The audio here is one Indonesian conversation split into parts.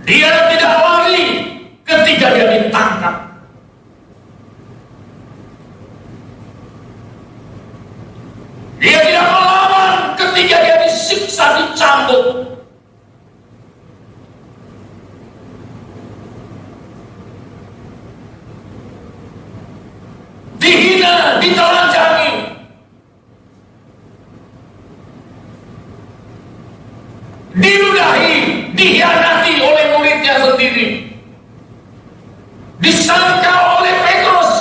Dia tidak lari ketika dia ditangkap. Dia tidak melawan ketika dia disiksa, dicambuk. Dihina, ditelanjangi. Diludahi, dihianati oleh muridnya sendiri. Disangka oleh Petrus.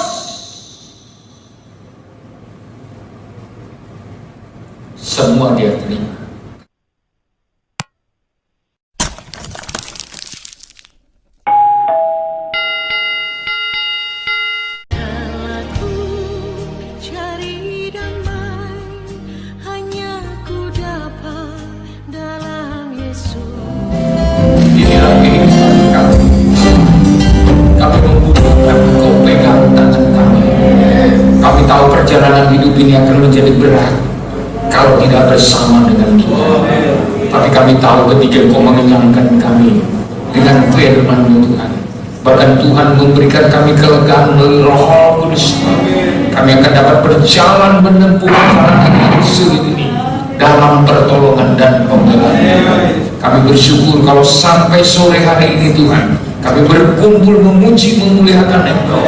Semua dia terima. Perjalanan hidup ini akan menjadi berat kalau tidak bersama dengan Tuhan. Tapi kami tahu ketika Engkau mengenyangkan kami dengan firman-Mu Tuhan, bahkan Tuhan memberikan kami kelegaan melalui Roh Kudus, kami akan dapat berjalan menempuh perjalanan yang sulit ini dalam pertolongan dan pembelaan. Kami bersyukur kalau sampai sore hari ini Tuhan, kami berkumpul memuji memuliakan Engkau,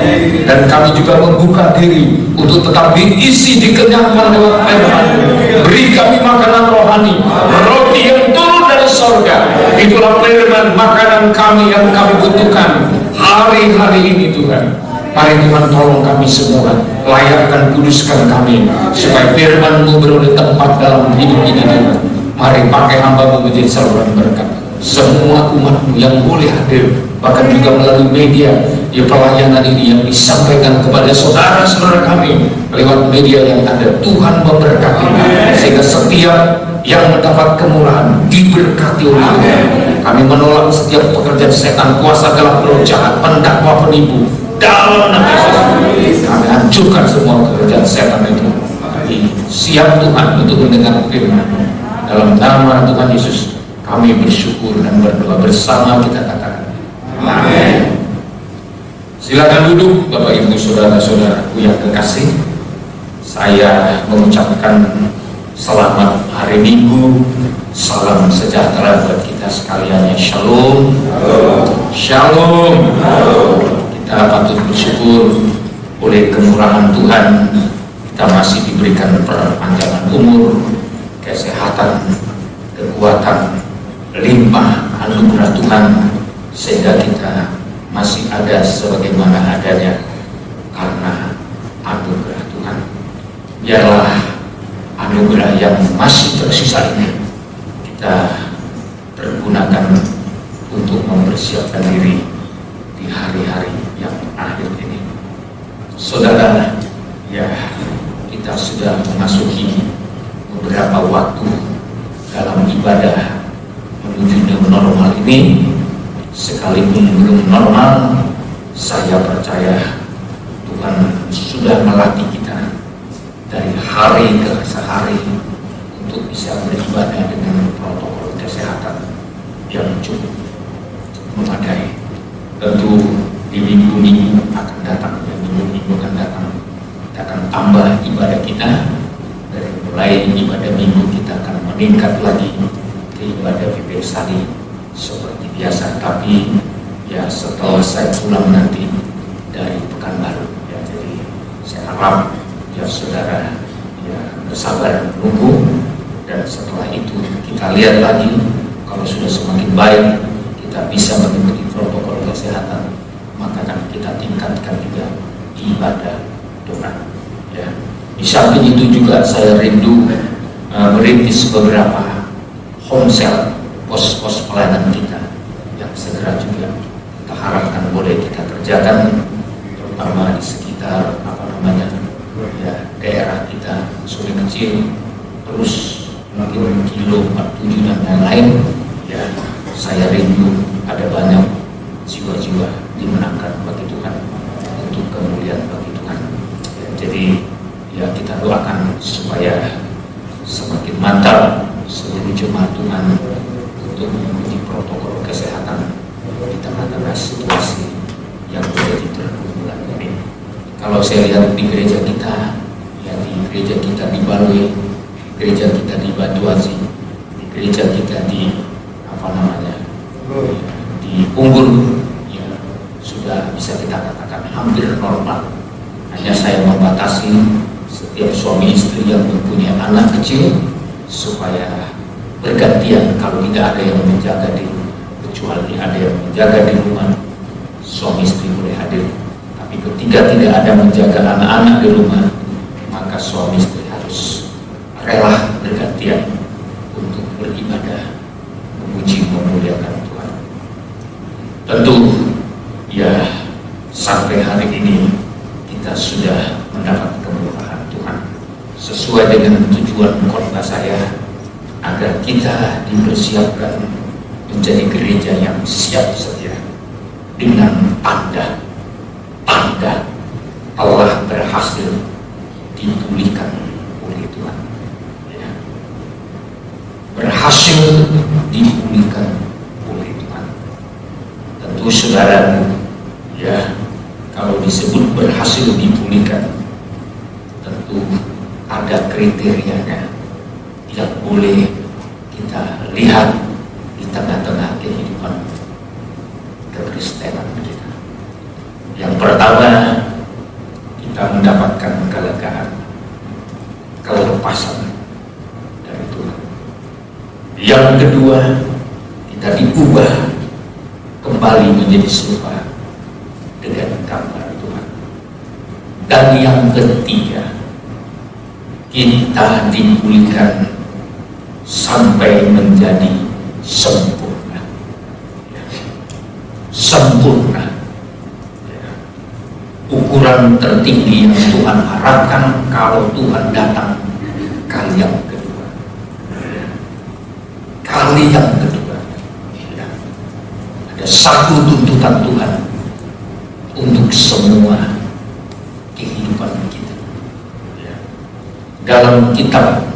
dan kami juga membuka diri untuk tetap diisi, dikenyangkan lewat firman. Beri kami makanan rohani, roti yang turun dari sorga. Itulah firman makanan kami yang kami butuhkan hari-hari ini Tuhan. Mari Tuhan tolong kami semua, layakkan, kuduskan kami, supaya firman-Mu beroleh tempat dalam hidup ini Tuhan. Mari pakai hamba-Mu menjadi saluran berkat. Semua umat-Mu yang boleh hadir, bahkan juga melalui media, ya pelayanan ini yang disampaikan kepada saudara-saudara kami lewat media yang ada, Tuhan memberkati, sehingga setiap yang mendapat kemurahan diberkati oleh Tuhan. Kami menolak setiap pekerjaan setan, kuasa gelap, roh jahat, pendakwa, penipu, dalam nama Yesus kami hancurkan semua pekerjaan setan itu. Siap Tuhan untuk mendengar firman. Dalam nama Tuhan Yesus kami bersyukur dan berdoa bersama, kita katakan amin. Silakan duduk Bapak Ibu saudara-saudaraku yang kekasih. Saya mengucapkan selamat hari Minggu, salam sejahtera buat kita sekalian, ya. Shalom. Shalom. Kita patut bersyukur oleh kemurahan Tuhan, kita masih diberikan perpanjangan umur, kesehatan, kekuatan, limpah anugerah Tuhan, sehingga kita masih ada sebagaimana adanya karena anugerah Tuhan. Biarlah anugerah yang masih tersisa ini kita pergunakan untuk mempersiapkan diri di hari-hari yang akhir ini. Saudara, ya, kita sudah memasuki beberapa waktu dalam ibadah menuju new normal ini. Sekalipun belum normal, saya percaya Tuhan sudah melatih kita dari hari ke hari untuk bisa beribadah dengan protokol kesehatan yang cukup memadai. Tentu di minggu-minggu akan datang, minggu-minggu akan datang, kita akan tambah ibadah kita. Dari mulai ibadah minggu kita akan meningkat lagi ke ibadah Bibir Sali seperti biasa. Tapi ya setelah saya pulang nanti dari Pekanbaru, ya, jadi saya harap ya saudara ya bersabar menunggu, dan setelah itu kita lihat lagi kalau sudah semakin baik, kita bisa mengikuti protokol kesehatan, maka akan kita tingkatkan juga ibadah doa, ya. Di samping itu juga saya rindu merintis beberapa homesel, pos-pos pelayanan kita yang segera juga kita harapkan boleh kita kerjakan, terutama di sekitar ya, daerah kita Sungai Kecil, terus mungkin Kilo 47 dan lain-lain, ya. Saya rindu ada banyak jiwa-jiwa dimenangkan bagi Tuhan, untuk kemuliaan bagi Tuhan, ya. Jadi ya kita doakan supaya semakin mantap seluruh jemaat Tuhan untuk mengikuti protokol kesehatan situasi yang menjadi pergumulan ini. Kalau saya lihat di gereja kita, ya di gereja kita di Balwe, gereja kita di Batuasi, di gereja kita di di Unggul, ya sudah bisa kita katakan hampir normal. Hanya saya membatasi setiap suami istri yang mempunyai anak kecil supaya bergantian, kalau tidak ada yang menjaga di rumah, kecuali ada yang menjaga di rumah, suami istri boleh hadir. Tapi ketika tidak ada menjaga anak-anak di rumah, maka suami istri harus rela bergantian untuk beribadah, memuji, memuliakan Tuhan. Tentu ya sampai hari ini kita sudah mendapat kemurahan Tuhan sesuai dengan tujuan khotbah saya, agar kita dipersiapkan menjadi gereja yang siap sedia dengan tanda Allah berhasil dipulihkan oleh Tuhan, ya. Berhasil dipulihkan oleh Tuhan. Tentu saudaraku, ya, kalau disebut berhasil dipulihkan, tentu ada kriterianya yang boleh kita lihat di tengah-tengah kehidupan kekristenan kita. Yang pertama, kita mendapatkan kelegaan, kelepasan dari Tuhan. Yang kedua, kita diubah kembali menjadi serupa dengan gambar Tuhan. Dan yang ketiga, kita dipulihkan sampai menjadi sempurna, ya. Sempurna, ya. Ukuran tertinggi yang Tuhan harapkan kalau Tuhan datang kali yang kedua, kali yang kedua, ya. Ada satu tuntutan Tuhan untuk semua kehidupan kita, ya. Dalam kitab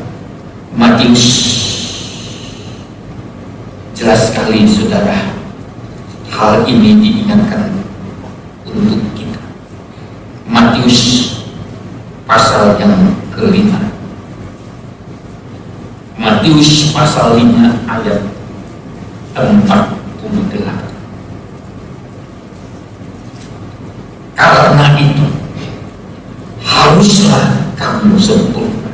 Matius jelas sekali saudara, hal ini diingatkan untuk kita. Matius pasal yang kelima, Matius pasal 5 ayat 48. Karena itu haruslah kamu sempurna,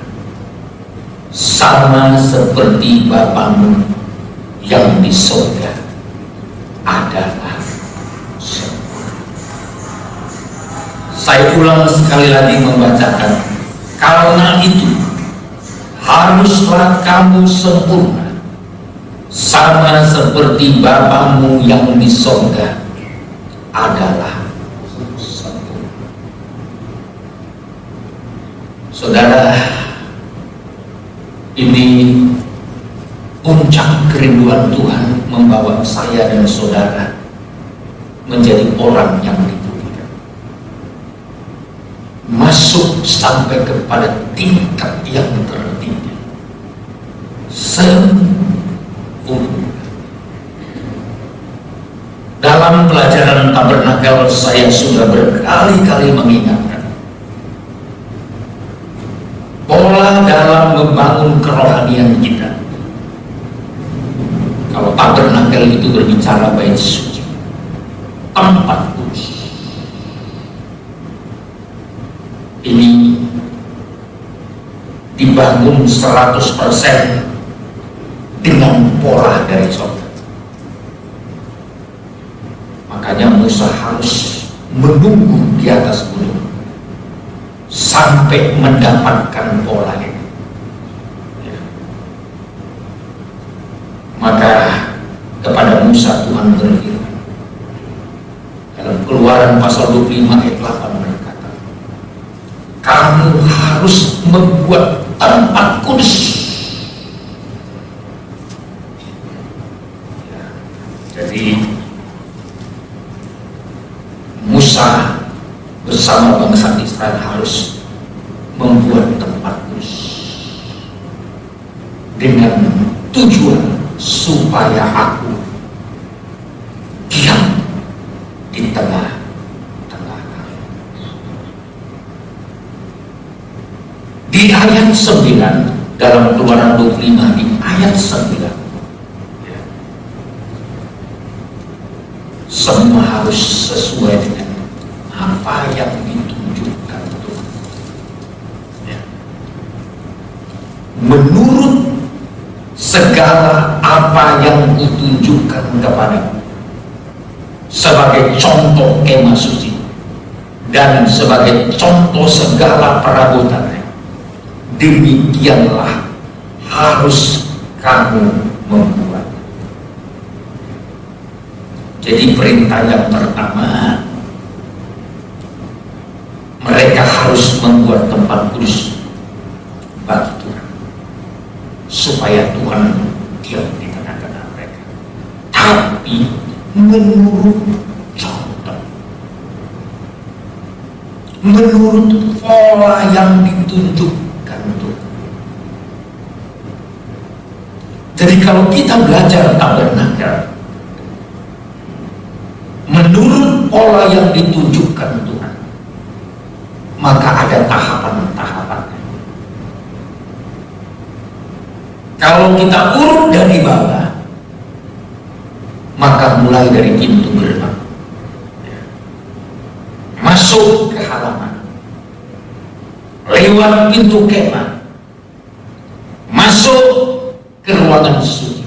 sama seperti Bapamu yang di surga adalah sempurna. Saya ulang sekali lagi membacakan, karena itu haruslah kamu sempurna, sama seperti Bapamu yang di surga adalah sempurna. Saudara, ini puncak kerinduan Tuhan membawa saya dan saudara menjadi orang yang dipulihkan, masuk sampai kepada tingkat yang tertinggi, sempurna. Dalam pelajaran tabernakel saya sudah berkali-kali mengingatkan pola dalam membangun kerohanian kita. Kalau tabernakel itu berbicara bait suci, tempat kudus. Ini dibangun 100% dengan pola dari sorga. Makanya Musa harus menunggu di atas gunung sampai mendapatkan pola ini, ya. Maka kepada Musa Tuhan berfirman dalam Keluaran pasal 25 ayat 8 berkata, kamu harus membuat tempat kudus, ya. Jadi Musa bersama bangsa Israel harus membuat tempat kudus dengan tujuan supaya aku diam tengah-tengah kami. Di ayat 9 dalam Keluaran 25 di ayat 9, semua harus sesuai dengan apa yang ditunjukkan Tuhan. Ya. Menurut segala apa yang ditunjukkan kepadamu sebagai contoh kemah suci dan sebagai contoh segala perabotannya, demikianlah harus kamu membuat. Jadi perintah yang pertama, mereka harus membuat tempat kudus bagi Tuhan, supaya Tuhan diam di tengah-tengah mereka. Tapi menurut contoh, menurut pola yang ditunjukkan Tuhan. Jadi kalau kita belajar tabernakel menurut pola yang ditunjukkan Tuhan, maka ada tahapan-tahapannya. Kalau kita urut dari bawah, maka mulai dari pintu gerbang, masuk ke halaman, lewat pintu kemah, masuk ke ruangan suci,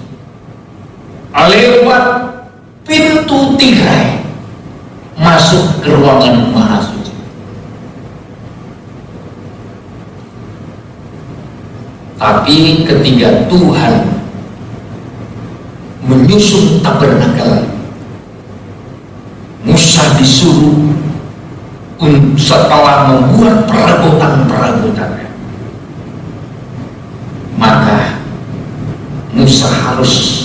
lewat pintu tirai, masuk ke ruangan maha suci. Tapi ketika Tuhan menyusun tabernakel, Musa disuruh setelah membuat perabotan-perabotannya, maka Musa harus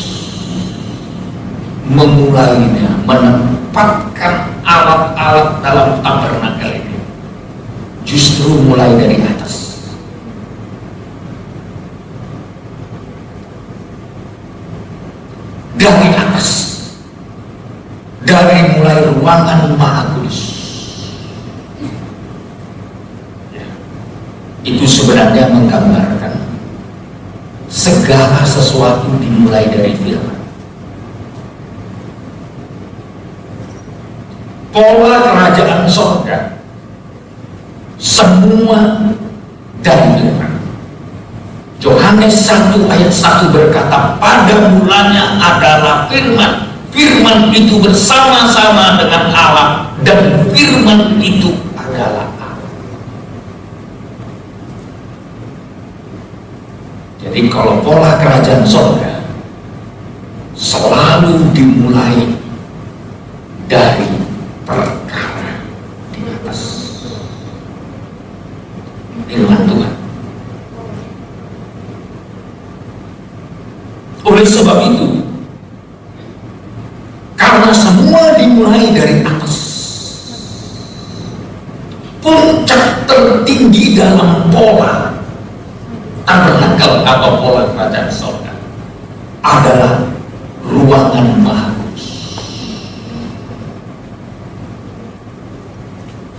memulainya, menempatkan alat-alat dalam tabernakel ini justru mulai dari atas. Dari atas, dari mulai ruangan maha kudus. Itu sebenarnya menggambarkan segala sesuatu dimulai dari firman. Pola kerajaan surga semua dari Tuhan. Yohanes 1 ayat 1 berkata, pada mulanya adalah firman, firman itu bersama-sama dengan Allah, dan firman itu adalah Allah. Jadi kalau pola kerajaan surga selalu dimulai dari perkara di atas, firman Tuhan. Oleh sebab itu, karena semua dimulai dari atas, puncak tertinggi dalam pola tabernakel atau pola kerajaan surga adalah ruangan maha kudus.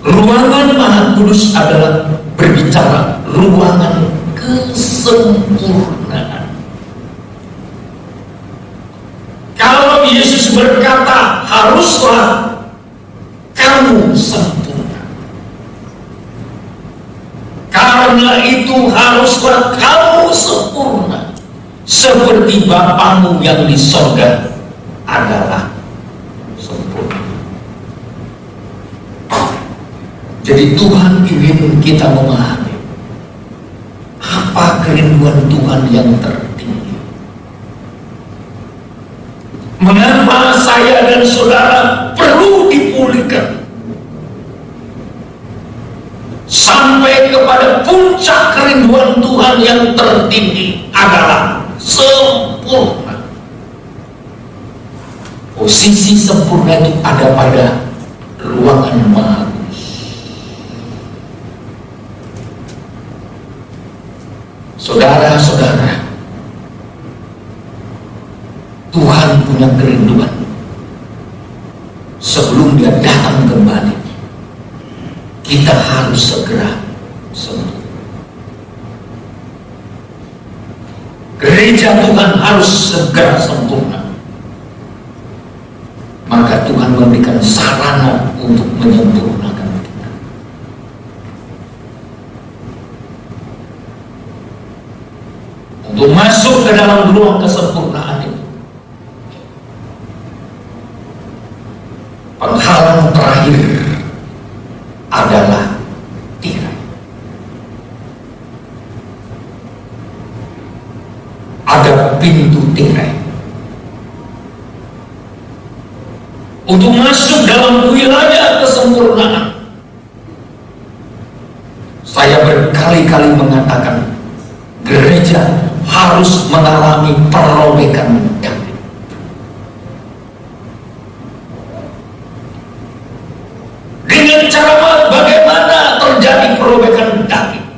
Ruangan maha kudus adalah berbicara ruangan kesempurnaan. Kalau Yesus berkata haruslah kamu sempurna, karena itu haruslah kamu sempurna seperti Bapamu yang di sorga adalah sempurna. Jadi Tuhan ingin kita memahami apa kerinduan Tuhan yang tertinggi. Mengapa saya dan saudara perlu dipulihkan sampai kepada puncak kerinduan Tuhan yang tertinggi adalah sempurna. Posisi sempurna itu ada pada ruangan maha kudus. Saudara-saudara, Tuhan punya kerinduan sebelum dia datang kembali, kita harus segera sembuh. Gereja Tuhan harus segera sempurna. Maka Tuhan memberikan sarana untuk menyempurnakan kita. Untuk masuk ke dalam ruang kesempurnaan itu, penghalang terakhir adalah tirai. Ada pintu tirai. Untuk masuk dalam wilayah kesempurnaan, saya berkali-kali mengatakan gereja harus mengalami perobekan daging. Dengan cara bagaimana terjadi perobekan daging?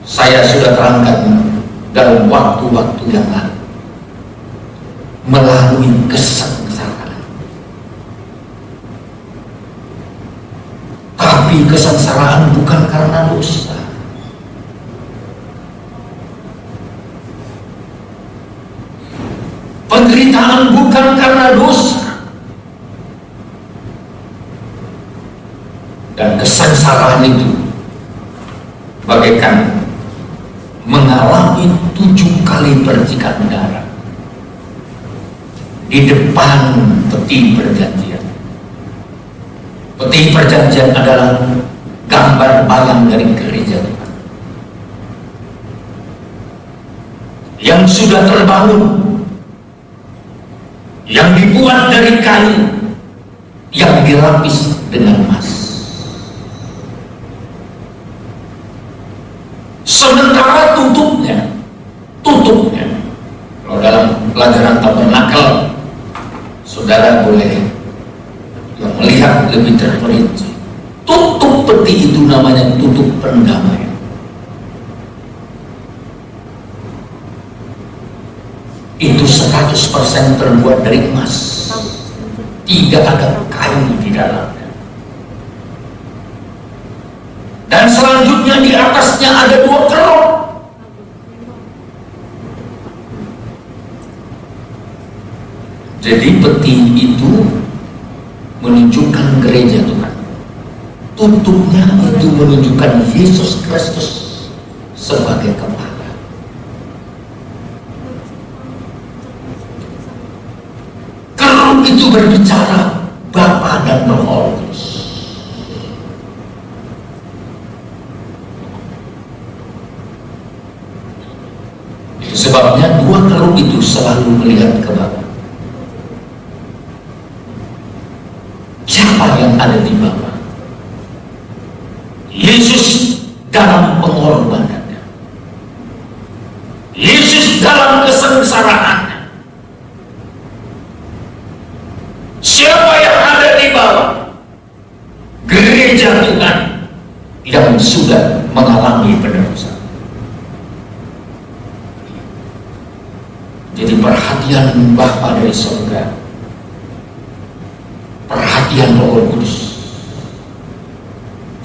Saya sudah terangkan dalam waktu-waktu yang lalu. Melalui kesengsaraan. Tapi kesengsaraan bukan karena dosa. Penderitaan bukan karena dosa. Dan kesengsaraan itu bagaikan mengalami 7 kali percikan darah di depan peti perjanjian. Peti perjanjian adalah gambar bayang dari gereja Tuhan yang sudah terbangun, yang dibuat dari kayu, yang dilapis dengan emas. Sementara tutupnya, kalau dalam pelajaran tabernakel, saudara boleh melihat lebih terperinci. Tutup peti itu namanya tutup pendamaian. Itu 100% terbuat dari emas. Tidak ada kayu di dalamnya. Dan selanjutnya di atasnya ada 2 keruk. Jadi peti itu menunjukkan gereja Tuhan. Tutupnya itu menunjukkan Yesus Kristus sebagai kepala. Keruk itu berbicara Bapa dan Roh Kudus. Itu sebabnya 2 keruk itu selalu melihat ke bawah. Siapa yang ada di bawah? Yesus dalam pengorbanannya, Yesus dalam kesengsaraannya. Siapa yang ada di bawah? Gereja Tuhan yang sudah mengalami penebusan. Jadi perhatian Bapa dari surga, perhatian Roh Kudus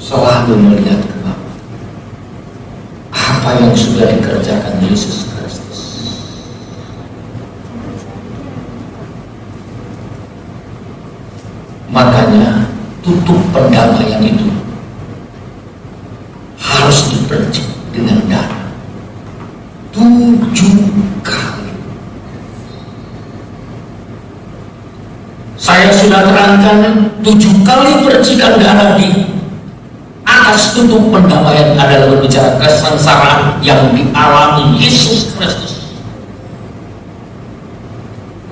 selalu melihat ke bawah. Apa yang sudah dikerjakan Yesus Kristus. Makanya tutup pendamaian itu harus dipercik dengan darah 7 kali. Saya sudah terangkan 7 kali percikan darah di atas tutup pendamaian adalah berbicara kesengsaraan yang dialami Yesus Kristus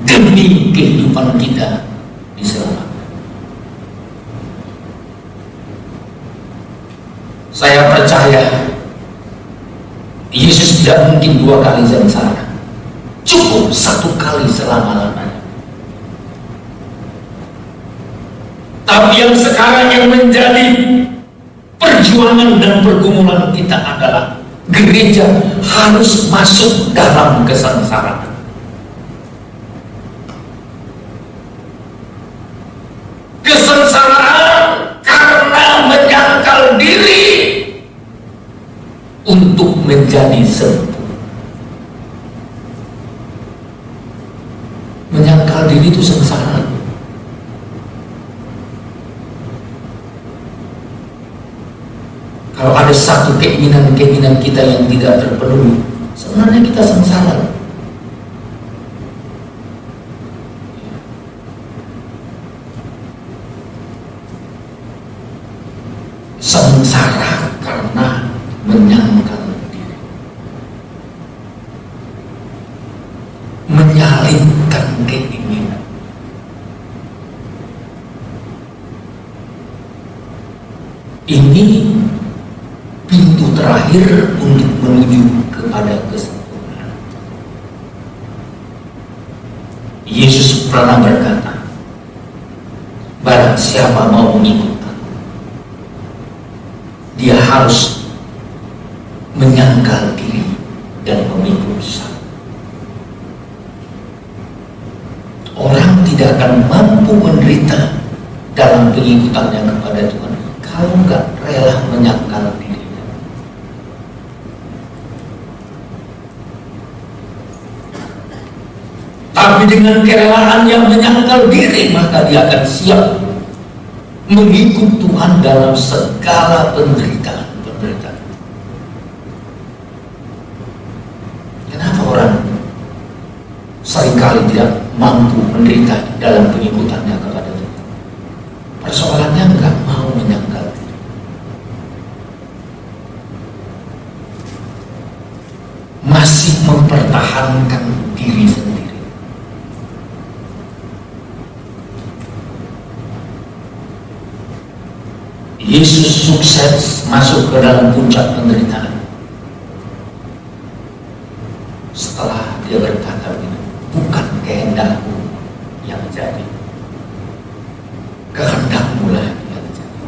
demi kehidupan kita diselamatkan. Saya percaya Yesus tidak mungkin 2 kali sengsara, cukup 1 kali selama-lamanya. Tapi yang sekarang yang menjadi perjuangan dan pergumulan kita adalah gereja harus masuk dalam kesengsaraan. menjadi sempurna. Menyangkal diri itu sengsara. Kalau ada satu keinginan-keinginan kita yang tidak terpenuhi, sebenarnya kita sengsara. Sengsara karena menyangkal diri, menyalipkan keinginan. Ini pintu terakhir untuk menuju kepada kesempurnaan. Yesus pernah berkata, barang siapa mau mengikut aku, dia harus menyangkal diri dan memikul salib. Orang tidak akan mampu menderita dalam pengikutannya kepada Tuhan kalau nggak rela menyangkal diri. Tapi dengan kerelaan yang menyangkal diri, maka dia akan siap mengikut Tuhan dalam segala penderitaan. Kenapa orang seringkali tidak mampu menderita dalam pengikutannya kepada Tuhan? Persoalannya nggak mau menyangkal diri. Masih mempertahankan diri sendiri. Yesus sukses masuk ke dalam puncak penderitaan setelah dia berkata, bukan kehendakku yang jadi, kehendakmu lah yang jadi.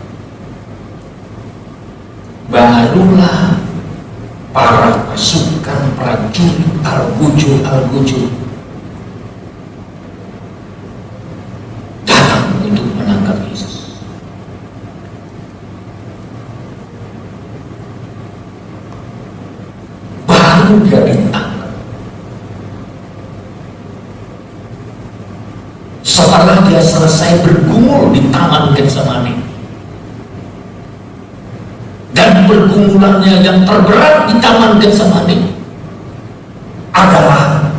Barulah para pasukan prajurit Al-Gujul datang untuk menangkap Yesus. Dia ditangkap. Setelah dia selesai bergumul di Taman Getsemani, dan pergumulannya yang terberat di Taman Getsemani adalah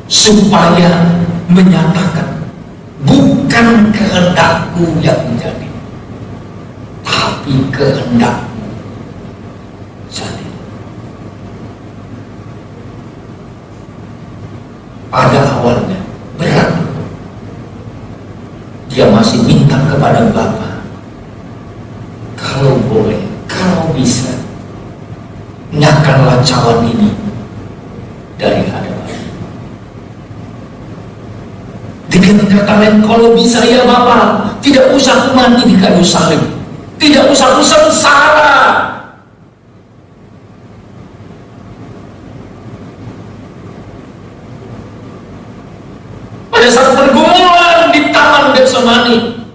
supaya menyatakan, bukan kehendakku yang menjadi, tapi kehendakmu jadi. Pada awalnya berat, dia masih minta kepada Bapa, kalau boleh, kalau bisa, nyahkanlah cawan ini dari hadapan. Dengan kata lain, kalau bisa ya Bapa, tidak usah aku mati di kayu salib, tidak usah aku sengsara. Pada saat pergumulan di Taman Getsemani,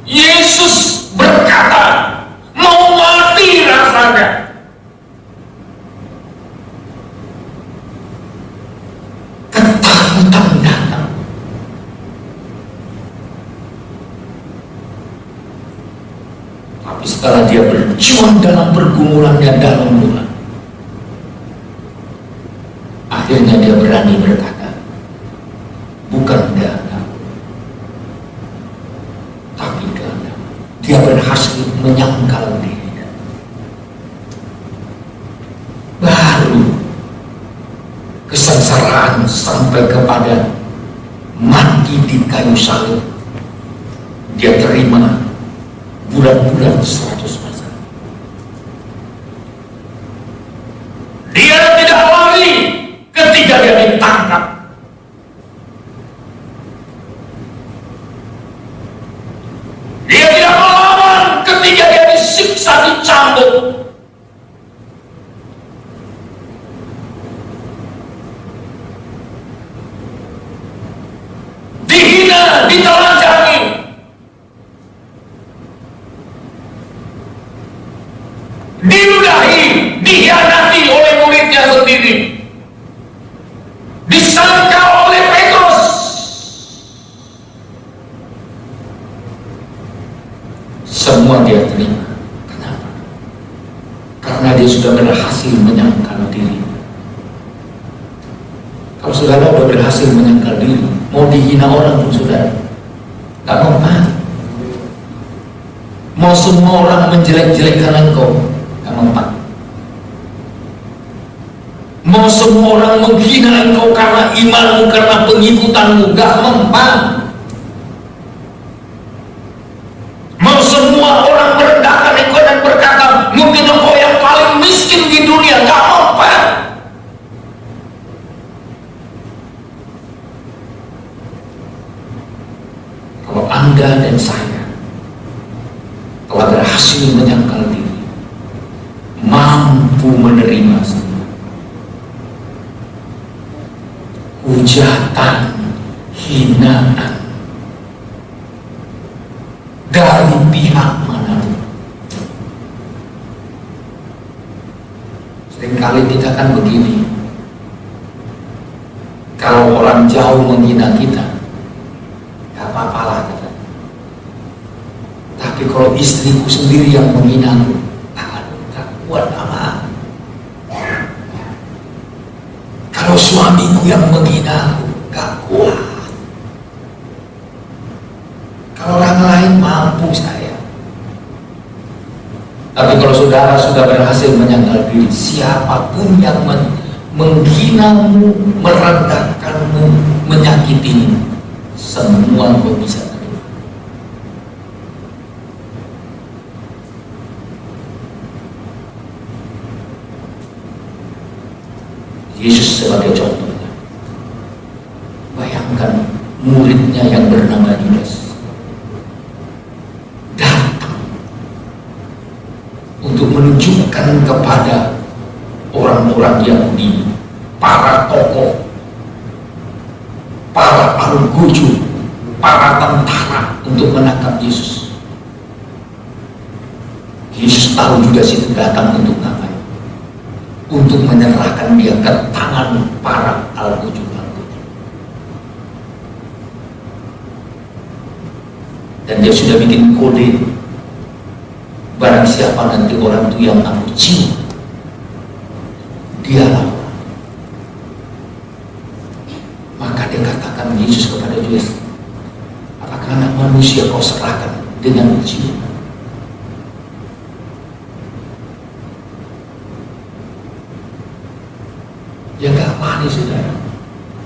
Yesus berkata, mau mati rasanya. Ketakutan datang. Tapi setelah dia berjuang dalam pergumulannya dalam Tuhan, akhirnya dia berani berkata, bukan kehendakku, tapi kehendakmu. Dia berhasil menyangkal dirinya. Baru kesengsaraan sampai kepada mati di kayu salib, dia terima bulan-bulan 100 masa. Dia tidak lari ketika dia ditangkap. Dia tidak melawan ketika dia disiksa, dicambuk. Dihina, ditelanjangi. Diludahi, dikhianati. diri, disangka oleh Petrus. Semua dia terima. Kenapa? Karena dia sudah berhasil menyangkal diri. Kalau saudara sudah berhasil menyangkal diri, mau dihina orang pun saudara gak mempan. Mau semua orang menjelek-jelekkan engkau, gak mempan. Mau semua orang menghina engkau karena imanmu, karena pengikutanmu, gak mempan. Mau semua orang merendahkan engkau dan berkata mungkin engkau yang paling miskin di dunia, gak mempan. Kalau Anda dan saya telah berhasil menyangkal diri, mampu menerima semua hujatan, hinaan dari pihak manapun. Seringkali kita kan begini, kalau orang jauh menghina kita gak apa-apalah kata. Tapi kalau istriku sendiri yang menghina aku, gak kuat amat. Kalau suamiku yang menghina aku, gak kuat. Kalau orang lain mampu saya. Tapi kalau saudara sudah berhasil menyangkal diri, siapapun yang menghinamu, merendahkanmu, menyakitimu, semua kau bisa terima. Yesus sebagai contohnya. Bayangkan muridnya yang bernama Yudas datang untuk menunjukkan kepada orang-orang Yahudi, para tokoh, para pengguju, para tentara untuk menangkap Yesus. Yesus tahu juga situ datang untuk ngapain? Untuk menyerahkan dia ke tangan para al-gujub. Dan dia sudah bikin kode, barang siapa nanti orang itu yang aku cium, dialah. Maka dia katakan Yesus kepada Yudas, apakah anak manusia kau serahkan dengan cium? Ya gak manis saudara,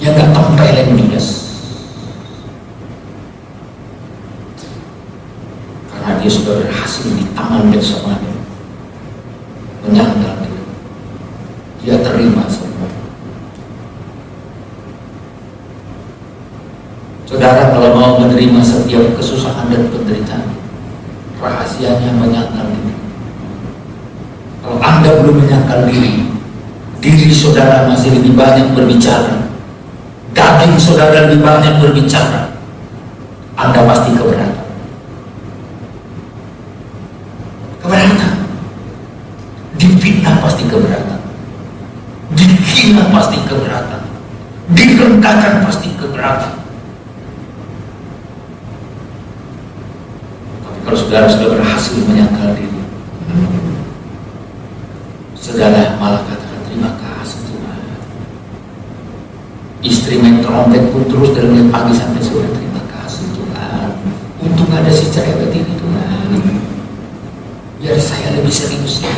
ya gak tempelin Yudas. Karena dia sudah berhasil di tangan Getsemani, menyangkal diri, dia terima semua. Saudara kalau mau menerima setiap kesusahan dan penderitaan, rahasianya menyangkal diri. Kalau Anda belum menyangkal diri, diri saudara masih lebih banyak berbicara, daging saudara lebih banyak berbicara, Anda pasti keberatan. Keberatan. Difitnah pasti keberatan, dihina pasti keberatan, direndahkan pasti keberatan. Tapi kalau saudara sudah berhasil menyangkal diri, saudara malah katakan terima kasih Tuhan. Istri main trompet pun terus dari mulai pagi sampai sore, terima kasih Tuhan. Untung ada si cerewet ini Tuhan, biar saya lebih serius ya.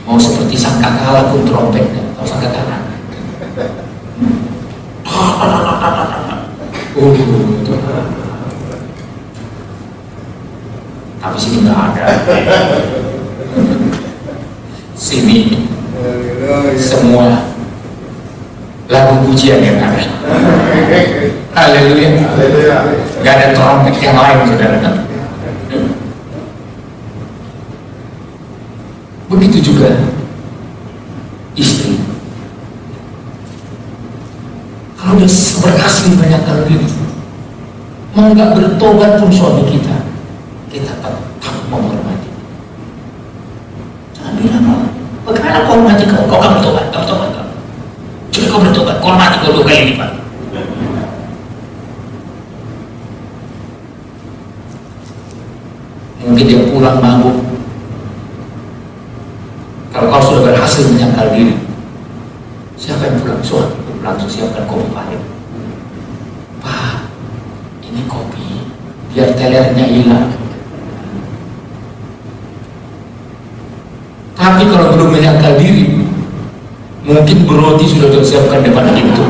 Mau seperti sangkakala pun trompetnya, tahu sangkakala? Tapi sini nggak ada. Sini semua lagu pujian yang ada. Haleluya. Gak ada trompet yang lain saudara. Begitu juga istri. Kalau dia berhasil menyangkal diri, mau nggak bertobat pun suami kita tetap menghormati. bilang, bagaimana kau hormati kau? Kau kan bertobat, kau bertobat kau. Jika kau bertobat, kau hormati kau 2 kali lipat. Mungkin dia pulang mabuk. Kalau kau sudah berhasil menyangkal diri, siapa yang pulang? Suatu langsung siapkan kopi pahit. Pak, ini kopi, biar telernya hilang. Tapi kalau belum menyangkal diri, mungkin roti sudah disiapkan depan pintu.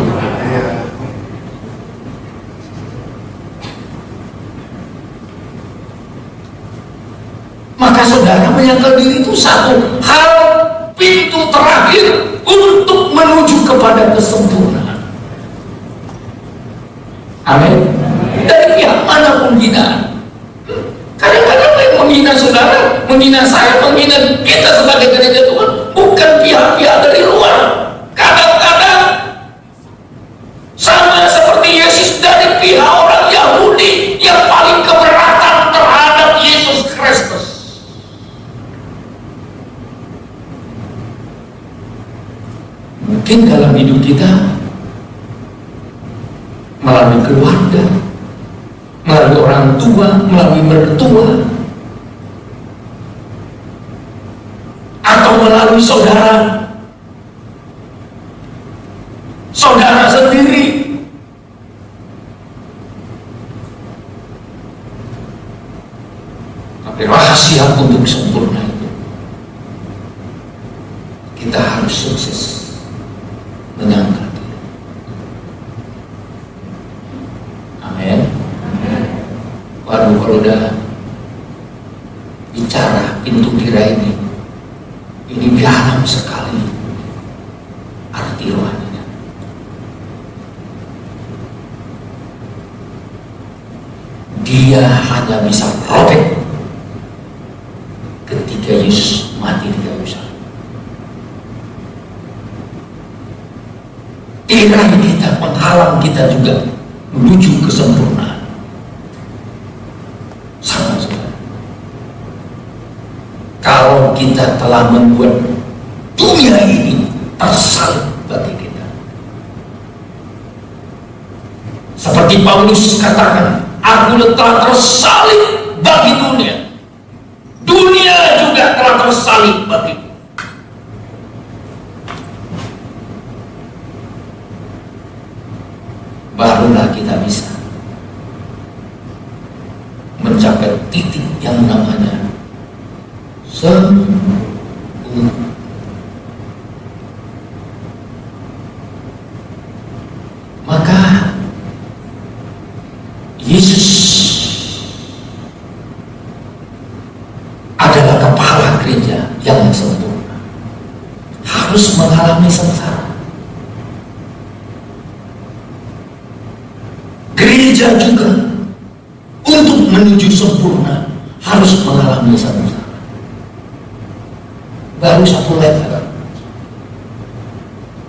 Maka saudara, menyangkal diri itu satu hal pintu terakhir untuk menuju kepada kesempurnaan. Amin. Dari pihak manapun hinaan. Kadang-kadang yang menghina saudara, menghina saya, menghina kita sebagai gereja Tuhan, bukan pihak-pihak dari luar. Kadang-kadang sama seperti Yesus dari pihak orang Yahudi yang paling keberatan terhadap Yesus Kristus. Mungkin dalam hidup kita melalui keluarga, melalui orang tua, melalui mertua, atau melalui saudara sendiri. Tapi rahasia untuk sempurna itu, kita harus sukses menyangkal diri. Amin. Waduh, kalau udah bicara pintu tirai ini dalam sekali arti rohaninya. Dia hanya bisa robek ketika Yesus mati di kayu salib. Tirai kita menghalang kita juga menuju kesempurnaan. Sama saudara, kalau kita telah membuat dunia ini tersalib bagi kita, seperti Paulus katakan, aku telah tersalib bagi dunia, dunia juga telah tersalib bagiku. Barulah kita bisa mencapai titik yang namanya sempurna. Maka Yesus adalah kepala gereja yang sempurna, harus mengalami sengsara. Gereja juga untuk menuju sempurna harus mengalami sengsara. Baru satu level,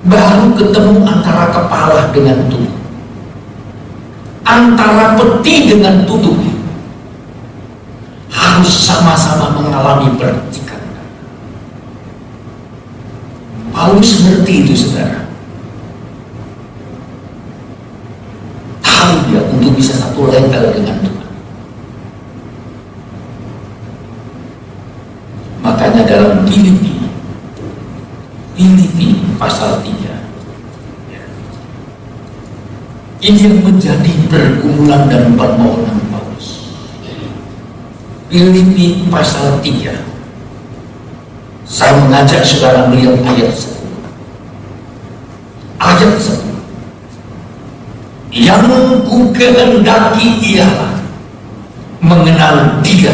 baru ketemu antara kepala dengan tubuh, antara peti dengan tubuh, harus sama-sama mengalami percikan. Paulus ngerti itu, saudara. Tahu dia untuk bisa satu level dengan Tuhan. Makanya dalam Filipi pasal 3, ini yang menjadi pergumulan dan permohonan Paulus. Filipi pasal 3, saya mengajak saudara melihat ayat 10. Ayat 10, yang ku kehendaki ialah mengenal Dia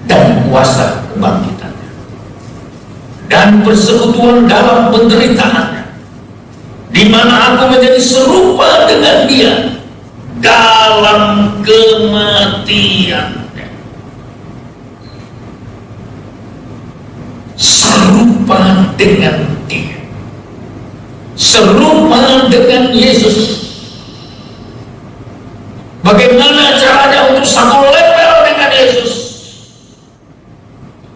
dan kuasa kebangkitannya dan persekutuan dalam penderitaannya, di mana aku menjadi serupa dengan Dia dalam kematiannya. Serupa dengan Dia, serupa dengan Yesus. Bagaimana caranya untuk satu level dengan Yesus?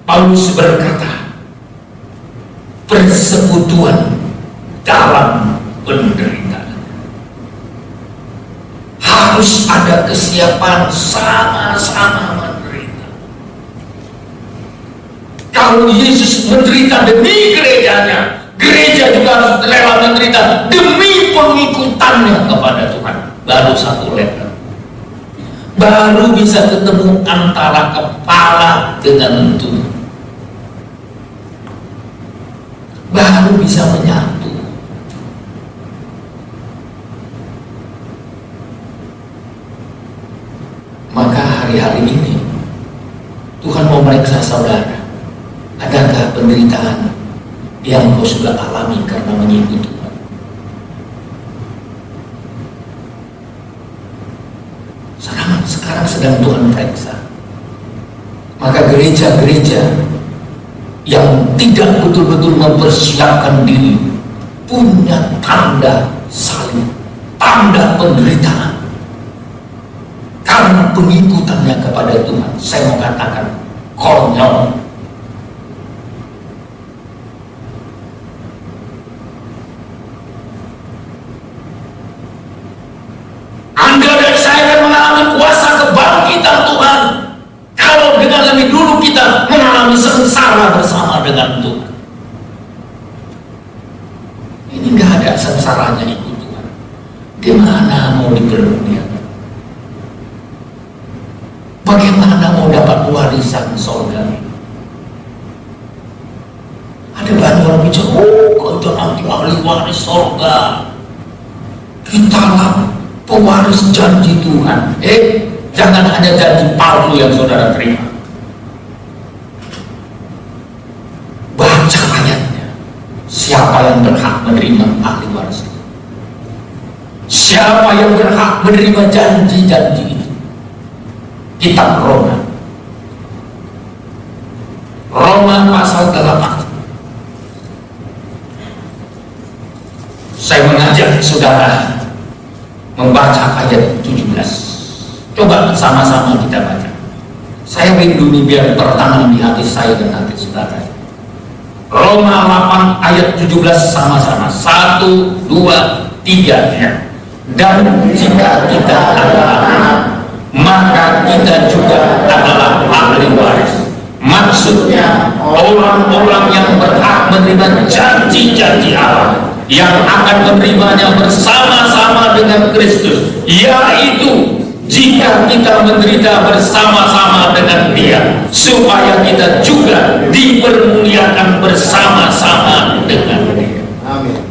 Paulus berkata, persekutuan dalam penderitaan. Harus ada kesiapan sama-sama menderita. Kalau Yesus menderita demi gerejanya, gereja juga harus rela menderita demi pengikutannya kepada Tuhan. Baru satu level. Baru bisa ketemu antara kepala dengan tubuh. Baru bisa menyatu. Maka hari-hari ini Tuhan mau meriksa saudara. Adakah penderitaan yang kau sudah alami karena mengikuti Tuhan? Sekarang sedang Tuhan periksa. Maka gereja-gereja yang tidak betul-betul mempersiapkan diri punya tanda salib, tanda penderitaan karena pengikutannya kepada Tuhan. Saya mau katakan konyol. Anda dan saya akan mengalami kuasa kebangkitan Tuhan kalau dengan lebih dulu kita mengalami sengsara bersama dengan Tuhan. Ini nggak ada sengsaranya ikut Tuhan. Gimana mau dipermuliakan? Bagaimana mau dapat warisan sorga? Ada banyak orang bicara, oh itu nanti ahli waris sorga. Kita lah pewaris janji Tuhan. Jangan hanya janji palsu yang saudara terima. Baca ayatnya. Siapa yang berhak menerima ahli waris? Siapa yang berhak menerima janji-janji itu? Kitab Roma pasal 8. Saya mengajak saudara membaca ayat 17. Coba sama-sama kita baca. Saya rindu ini biar tertanam di hati saya dan hati saudara. Roma 8 ayat 17 sama-sama. 1, 2, 3 ya. Dan jika kita adalah anak, maka kita juga adalah ahli waris. Maksudnya orang-orang yang berhak menerima janji-janji Allah, yang akan menerimanya bersama-sama dengan Kristus, yaitu jika kita menderita bersama-sama dengan Dia, supaya kita juga dipermuliakan bersama-sama dengan Dia. Amin.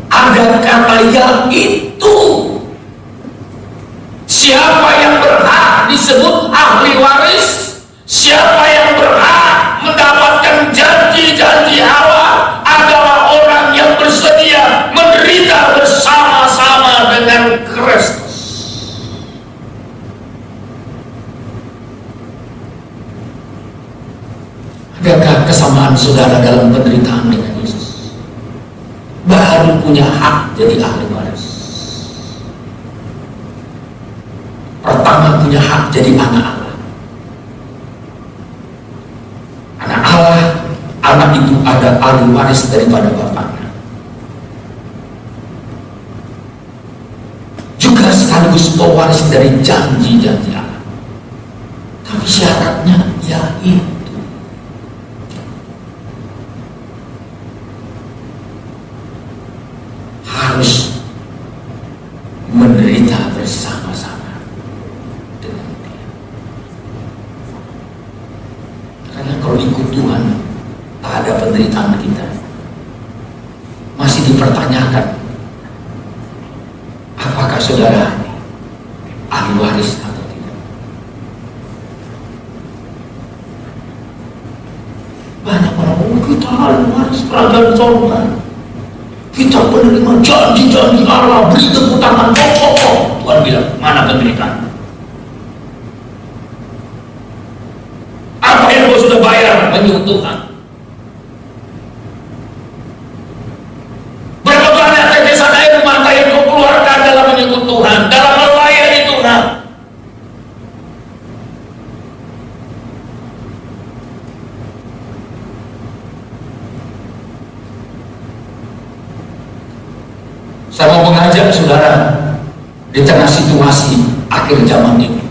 Ada kata yaitu. Siapa yang berhak disebut ahli waris? Siapa yang berhak mendapatkan janji-janji Allah adalah orang yang bersedia menderita bersama-sama dengan Kristus. Adakah kesamaan saudara dalam penderitaan dengan Yesus? Baru punya hak jadi ahli waris. Pertama punya hak jadi anak Allah. Anak Allah, anak itu ada ahli waris daripada bapaknya. Juga sekaligus pewaris dari janji-janji Allah. Tapi syaratnya yaitu harus menderita bersama-sama dengan Dia. Karena kalau ikut Tuhan tak ada penderitaan kita, masih dipertanyakan apakah saudara ahli waris atau tidak. Banyak orang, kita ahli waris kerajaan sorga, kita penerima janji-janji Allah, beri tepuk tangan. Tuhan bilang, mana penderitaan? Apa yang kau sudah bayar menyuruh Tuhan? Berapa banyak tetesan air mata yang kau keluarkan dalam menyebut Tuhan, dalam melayani Tuhan? Saya mau mengajak saudara di tengah situasi akhir zaman ini,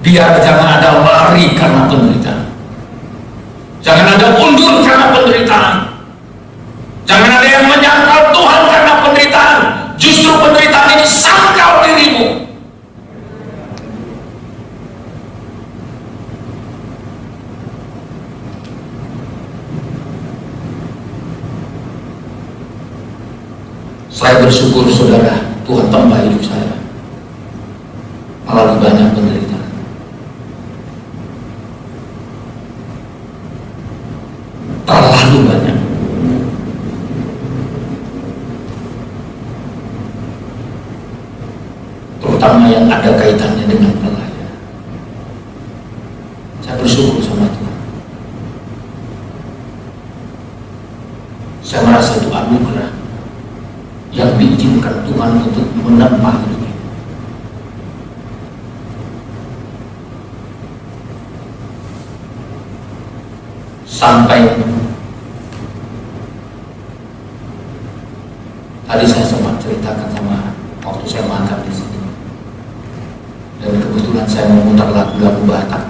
biar jangan ada lari karena penderitaan, jangan ada mundur karena penderitaan, jangan ada yang menyangkal Tuhan karena penderitaan. Justru penderitaan ini sangkal dirimu. Saya bersyukur saudara, Tuhan tambah hidup saya melalui banyak penderitaan. Terlalu banyak. Terutama yang ada kaitannya dengan pelayanan. Saya bersyukur sama Tuhan. Saya merasa itu anugerah yang diizinkan Tuhan untuk menempa hidup ini. Sampai tadi saya sempat ceritakan sama waktu saya makan di sini, dan kebetulan saya memutar lagu-lagu Batak,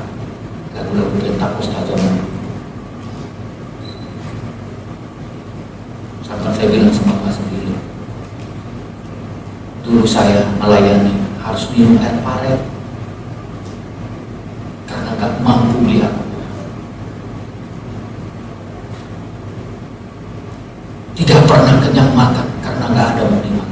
lagu-lagu Pentakosta zaman. Sampai saya bilang sama Mas sendiri, dulu saya melayani harus minum air paret karena gak mampu beli aku. Tidak pernah kenyang makan karena gak ada mau dimakan.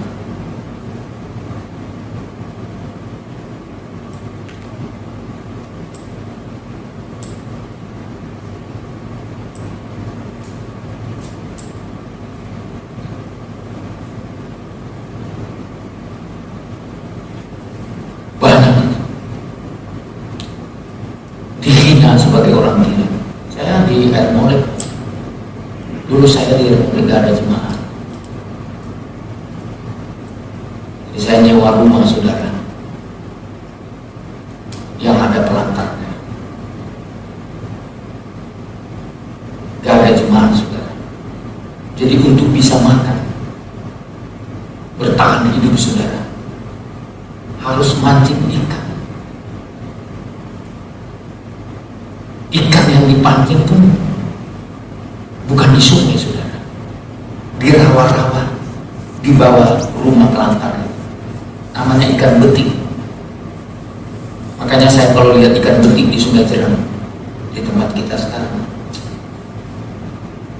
Dihina sebagai orang gila. Saya di Air Molek, dulu saya di Air Molek gak ada jemaat, jadi saya nyewa rumah saudara yang ada pelantarnya. Gak ada jemaat saudara, jadi untuk bisa makan, bertahan hidup saudara, harus mancing ikan. Ikan yang dipancing pun bukan di sungai saudara, di rawa-rawa di bawah rumah pelantar, namanya ikan betik. Makanya saya kalau lihat ikan betik di Sungai Jeram di tempat kita sekarang,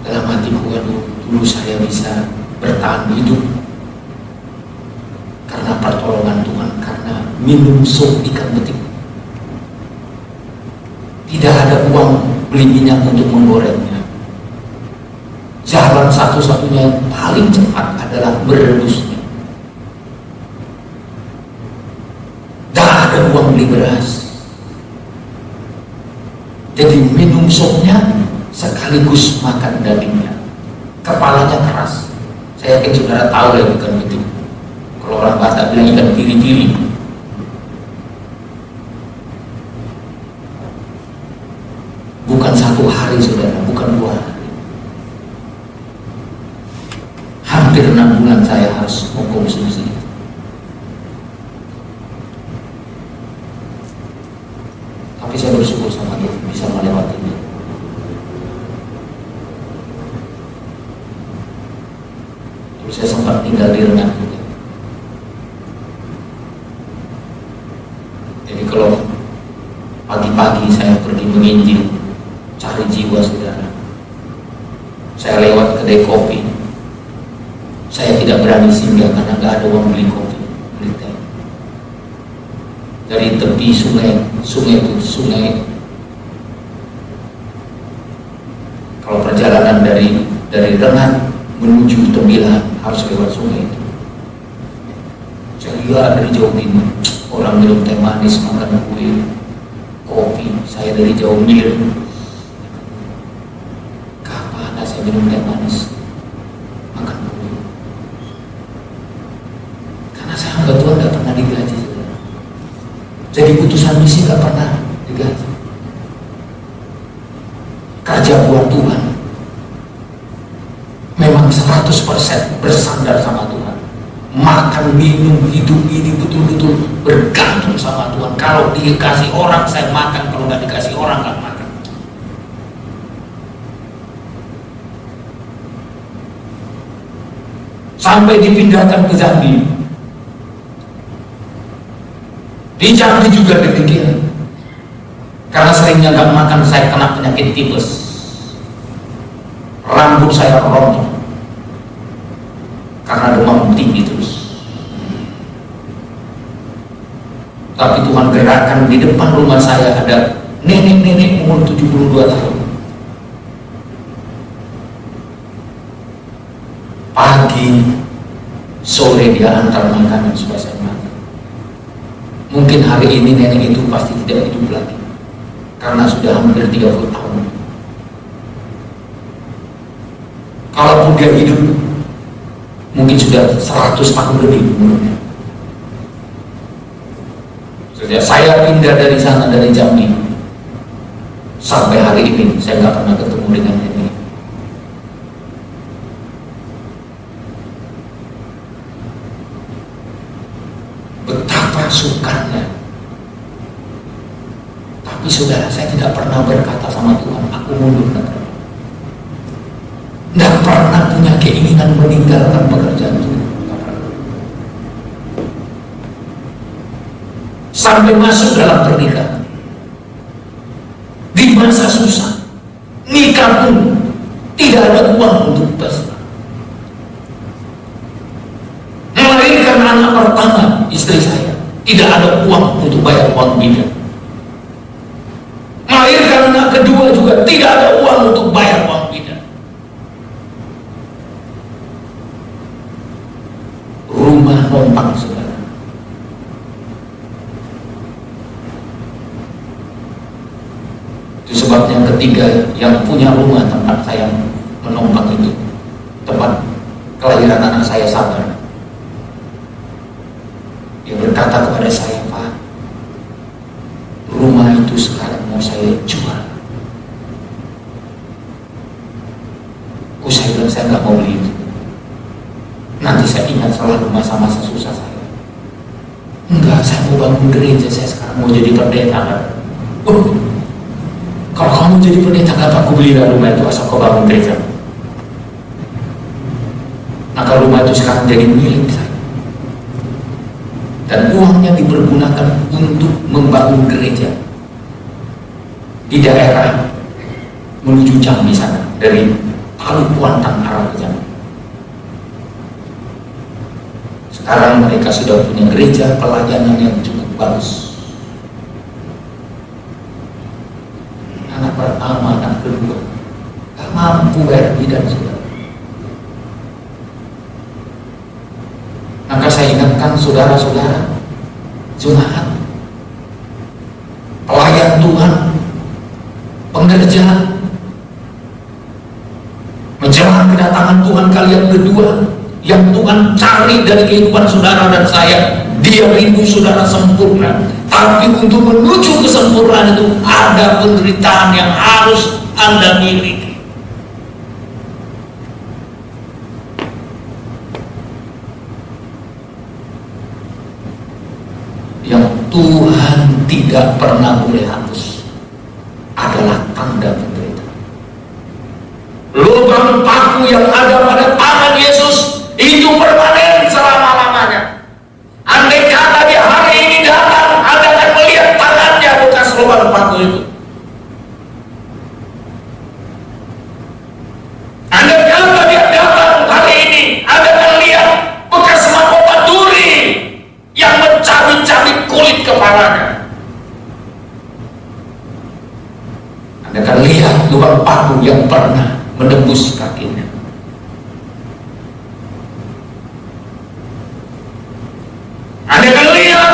dalam hatiku, aduh, dulu saya bisa bertahan hidup karena pertolongan Tuhan, karena minum sup ikan betik. Tidak ada uang beli minyak untuk menggorengnya. Jalan satu-satunya yang paling cepat adalah merebusnya. Tidak ada uang beli beras. Jadi minum supnya sekaligus makan dagingnya. Kepalanya keras. Saya yakin saudara tahu lah ikan itu. Kalau orang Batak bilang ikan piri-piri. Bukan 1 hari saudara, bukan 2 hari. Hampir 6 bulan saya harus mengkonsumsi itu. Tapi saya bersyukur sama Tuhan bisa melewatinya. Terus saya sempat tinggal di Renang juga. Jadi kalau pagi-pagi saya pergi menginjil, cari jiwa saudara, saya lewat kedai kopi, saya tidak berani singgah karena gak ada uang beli kopi, beli teh. Dari tepi sungai itu sungai, kalau perjalanan dari Rengan menuju Tembilan harus lewat sungai itu. Saya lihat dari jauh ini orang minum teh manis, makan kue, kopi. Saya dari jauh minum, saya minum teh manis, makan kue. Karena saya hamba Tuhan gak pernah digaji saudara. Jadi putusan misi gak pernah digaji. Kerja buat Tuhan memang memang 100% bersandar sama Tuhan. Makan, minum, hidup ini betul-betul bergantung sama Tuhan. Kalau dikasih orang saya makan, kalau nggak dikasih orang nggak makan. Sampai dipindahkan ke Jambi. Di Jambi juga demikian. Karena seringnya nggak makan, saya kena penyakit tipes. Rambut saya rontok karena demam tinggi terus. Tapi Tuhan gerakkan, di depan rumah saya ada nenek-nenek umur 72 tahun. Pagi, sore dia antar makanan supaya saya makan. Mungkin hari ini nenek itu pasti tidak hidup lagi, karena sudah hampir 30 tahun. Kalaupun dia hidup, mungkin sudah 100 tahun lebih umurnya. Sejak saya pindah dari sana, dari Jambi, sampai hari ini saya nggak pernah ketemu dengan nenek. Betapa sukanya. Tapi saudara, saya tidak pernah berkata sama Tuhan, aku mundur negara. Tidak pernah punya keinginan meninggalkan pekerjaan itu. Sampai masuk dalam pernikahan, di masa susah, nikah pun tidak ada uang untuk pesta. Melahirkan anak pertama istri saya, tidak ada uang untuk bayar uang bidan. Melahirkan anak kedua juga tidak ada uang untuk bayar uang bidan. Rumah numpang saudara. Itu sebabnya ketiga yang punya rumah tempat saya menumpang itu, tempat kelahiran anak saya Sabar. Dia berkata kepada saya, Pak, rumah itu sekarang mau saya jual. Saya bilang saya nggak mau beli itu. Nanti saya ingat selalu masa-masa susah saya. Enggak, saya mau bangun gereja, saya sekarang mau jadi pendeta kan. Kalau kamu jadi pendeta, gak apa aku belilah rumah itu asal kau bangun gereja. Maka rumah itu sekarang jadi milik saya. Dan uangnya dipergunakan untuk membangun gereja di daerah menuju Jambi sana, dari Palu Kuantan arah ke Jambi. Sekarang mereka sudah punya gereja pelayanan yang cukup bagus. Anak pertama, anak kedua, gak mampu bayar bidan saudara. Maka saya ingatkan saudara-saudara, jemaat, pelayan Tuhan, pengerja, menjelang kedatangan Tuhan kalian kedua, yang Tuhan cari dari kehidupan saudara dan saya. Dia rindu saudara sempurna, tapi untuk menuju kesempurnaan itu ada penderitaan yang harus Anda miliki. Yang Tuhan tidak pernah boleh hapus adalah tanda penderitaan. Lubang paku yang ada pada tangan Yesus itu permanen selama-lamanya. Andai kata dia hari ini datang, Anda akan melihat tangannya bekas lubang paku itu. Andai kata dia datang hari ini, Anda akan lihat bekas mahkota duri yang mencabik-cabik kulit kepalanya. Anda akan lihat lubang paku yang pernah menembus kakinya. Anda akan lihat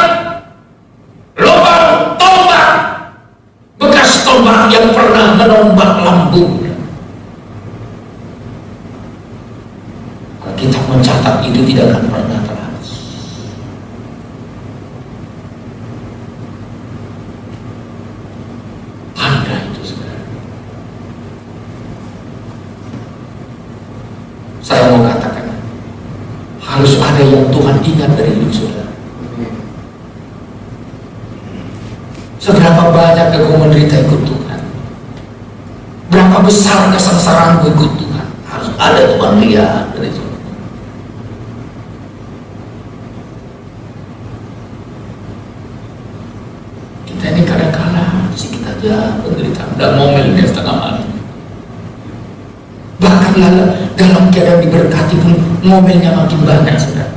lubang tombak, bekas tombak yang pernah menombak lambungnya. Alkitab mencatat itu tidak akan pernah terhapus. Tanda itu saudara. Saya mau katakan, harus ada yang Tuhan ingat dari hidup saudara. Seberapa banyak kau menderita ikut Tuhan, berapa besar kesengsaraanmu ikut Tuhan, harus ada Tuhan lihat dari itu. Kita ini kadang-kadang sedikit aja menderita dan momelnya setengah mati. Bahkan dalam keadaan diberkati pun momelnya makin banyak, saudara.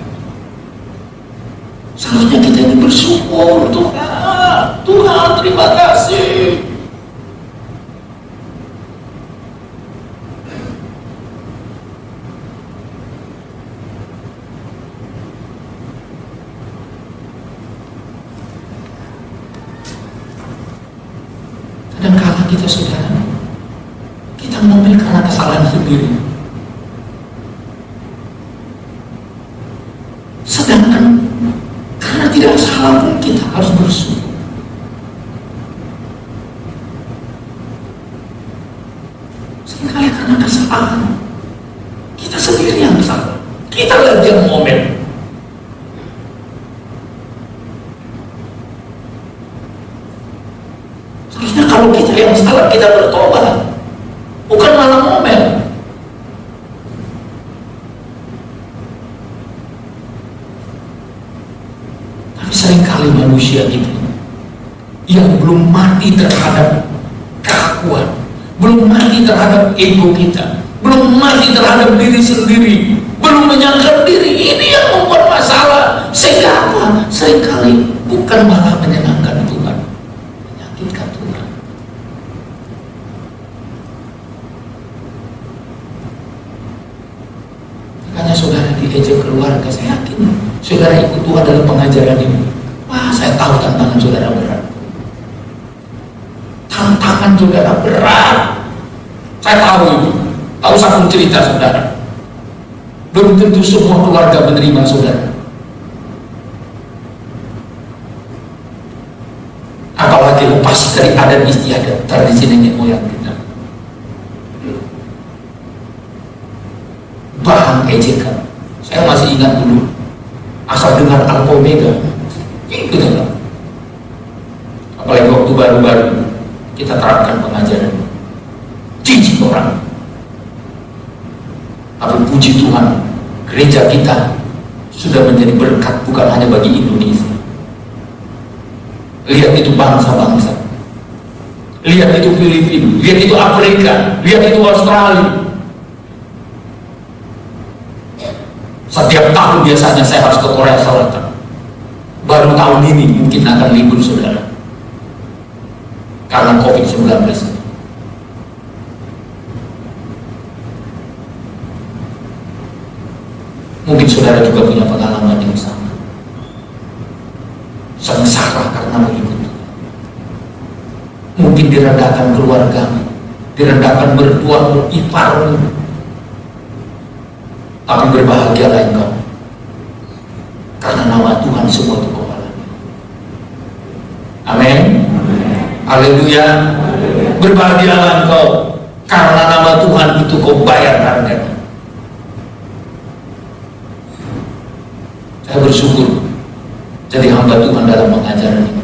Seharusnya kita ini bersyukur, Tuhan, Tuhan terima kasih. Kadang-kadang kita, saudara, kita ngomel karena kesalahan sendiri. Sedangkan karena tidak salah pun kita harus bersyukur. Seringkali karena kesalahan kita sendiri yang salah, kita lagi yang ngomel. Seharusnya kalau kita yang salah, kita bertobat, bukan malah ngomel. Tapi seringkali manusia kita yang belum mati terhadap keakuan, belum mati terhadap ego kita, belum mati terhadap diri sendiri, belum menyangkal diri, ini yang membuat masalah. Sehingga apa? Seringkali bukan malah menyenangkan Tuhan, menyakitkan Tuhan. Makanya saudara diejek keluarga, saya yakin saudara ikut Tuhan dalam pengajaran ini. Wah, saya tahu tantangan saudara berat. Tantangan saudara berat. Saya tahu itu. Tahu satu cerita saudara. Belum tentu semua keluarga menerima saudara. Apalagi lepas dari adat istiadat tradisi nenek moyang kita. Bahan ejekan. Saya masih ingat dulu, asal dengar Alfa Omega, gitu kan. Apalagi waktu baru-baru kita terapkan pengajaran, jijik orang. Tapi puji Tuhan, gereja kita sudah menjadi berkat bukan hanya bagi Indonesia. Lihat itu bangsa-bangsa, lihat itu Filipina, lihat itu Afrika, lihat itu Australia. Setiap tahun biasanya saya harus ke Korea Selatan. Baru tahun ini mungkin akan libur saudara, karena COVID-19. Mungkin saudara juga punya pengalaman yang sama, sengsara karena mengikuti. Mungkin direndahkan keluargamu, direndahkan mertuamu, iparmu. Tapi berbahagialah engkau, karena nama Tuhan semua itu kepalanya. Amin. Haleluya. Berbahagialah engkau, karena nama Tuhan itu kau bayar harganya. Saya bersyukur jadi hamba Tuhan dalam pengajaran ini.